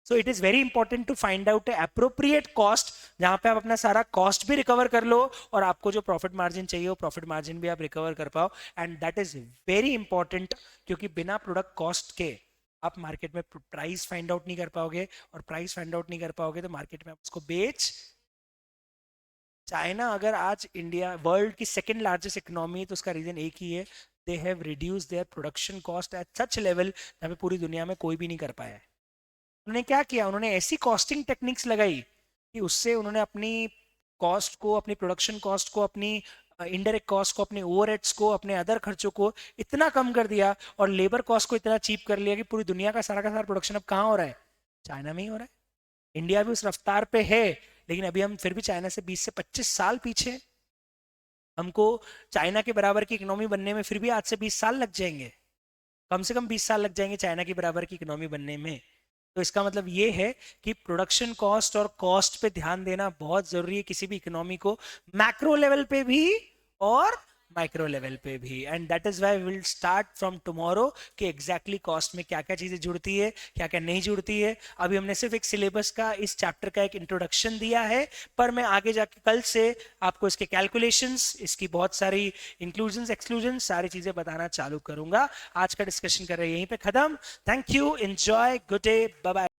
So it is very important to find out appropriate cost, जहां पे आप अपना सारा कॉस्ट भी रिकवर कर लो, और आपको जो प्रॉफिट मार्जिन चाहिए वो प्रॉफिट मार्जिन भी आप रिकवर कर पाओ। And that is very important, क्योंकि बिना प्रोडक्ट कॉस्ट के आप मार्केट में प्राइस फाइंड आउट नहीं कर पाओगे, और प्राइस फाइंड आउट नहीं कर पाओगे तो मार्केट में आप उसको बेच। चाइना अगर आज इंडिया वर्ल्ड की सेकेंड लार्जेस्ट इकोनॉमी है, तो उसका रीजन एक ही है, they have reduce their production cost at such level जहाँ पे पूरी दुनिया में कोई भी नहीं कर पाया है। उन्होंने क्या किया? उन्होंने ऐसी कॉस्टिंग टेक्निक्स लगाई कि उससे उन्होंने अपनी कॉस्ट को, अपनी प्रोडक्शन कॉस्ट को, अपनी इनडायरेक्ट कॉस्ट को, अपने ओवरहेड्स को, अपने अदर खर्चों को इतना कम कर दिया, और लेबर कॉस्ट को इतना चीप कर लिया कि पूरी दुनिया का सारा प्रोडक्शन अब कहाँ हो रहा है? चाइना में ही हो रहा है। इंडिया भी उस रफ्तार पे है, लेकिन अभी हम फिर भी चाइना से 20 से 25 साल पीछे हैं। हमको चाइना के बराबर की इकोनॉमी बनने में फिर भी आज से 20 साल लग जाएंगे, कम से कम 20 साल लग जाएंगे चाइना की बराबर की इकोनॉमी बनने में। तो इसका मतलब ये है कि प्रोडक्शन कॉस्ट और कॉस्ट पे ध्यान देना बहुत जरूरी है किसी भी इकोनॉमी को, मैक्रो लेवल पे भी और माइक्रो लेवल पे भी। And that is why we will start from tomorrow कि एग्जैक्टली कॉस्ट में क्या क्या चीजें जुड़ती है, क्या क्या नहीं जुड़ती है। अभी हमने सिर्फ एक सिलेबस का, इस चैप्टर का एक इंट्रोडक्शन दिया है, पर मैं आगे जाके कल से आपको इसके कैलकुलेशंस, इसकी बहुत सारी इंक्लूजन्स एक्सक्लूजन्स, सारी चीजें बताना चालू करूंगा। आज का डिस्कशन कर रहे हैं यहीं पे खत्म। Thank you, enjoy, good day, bye bye.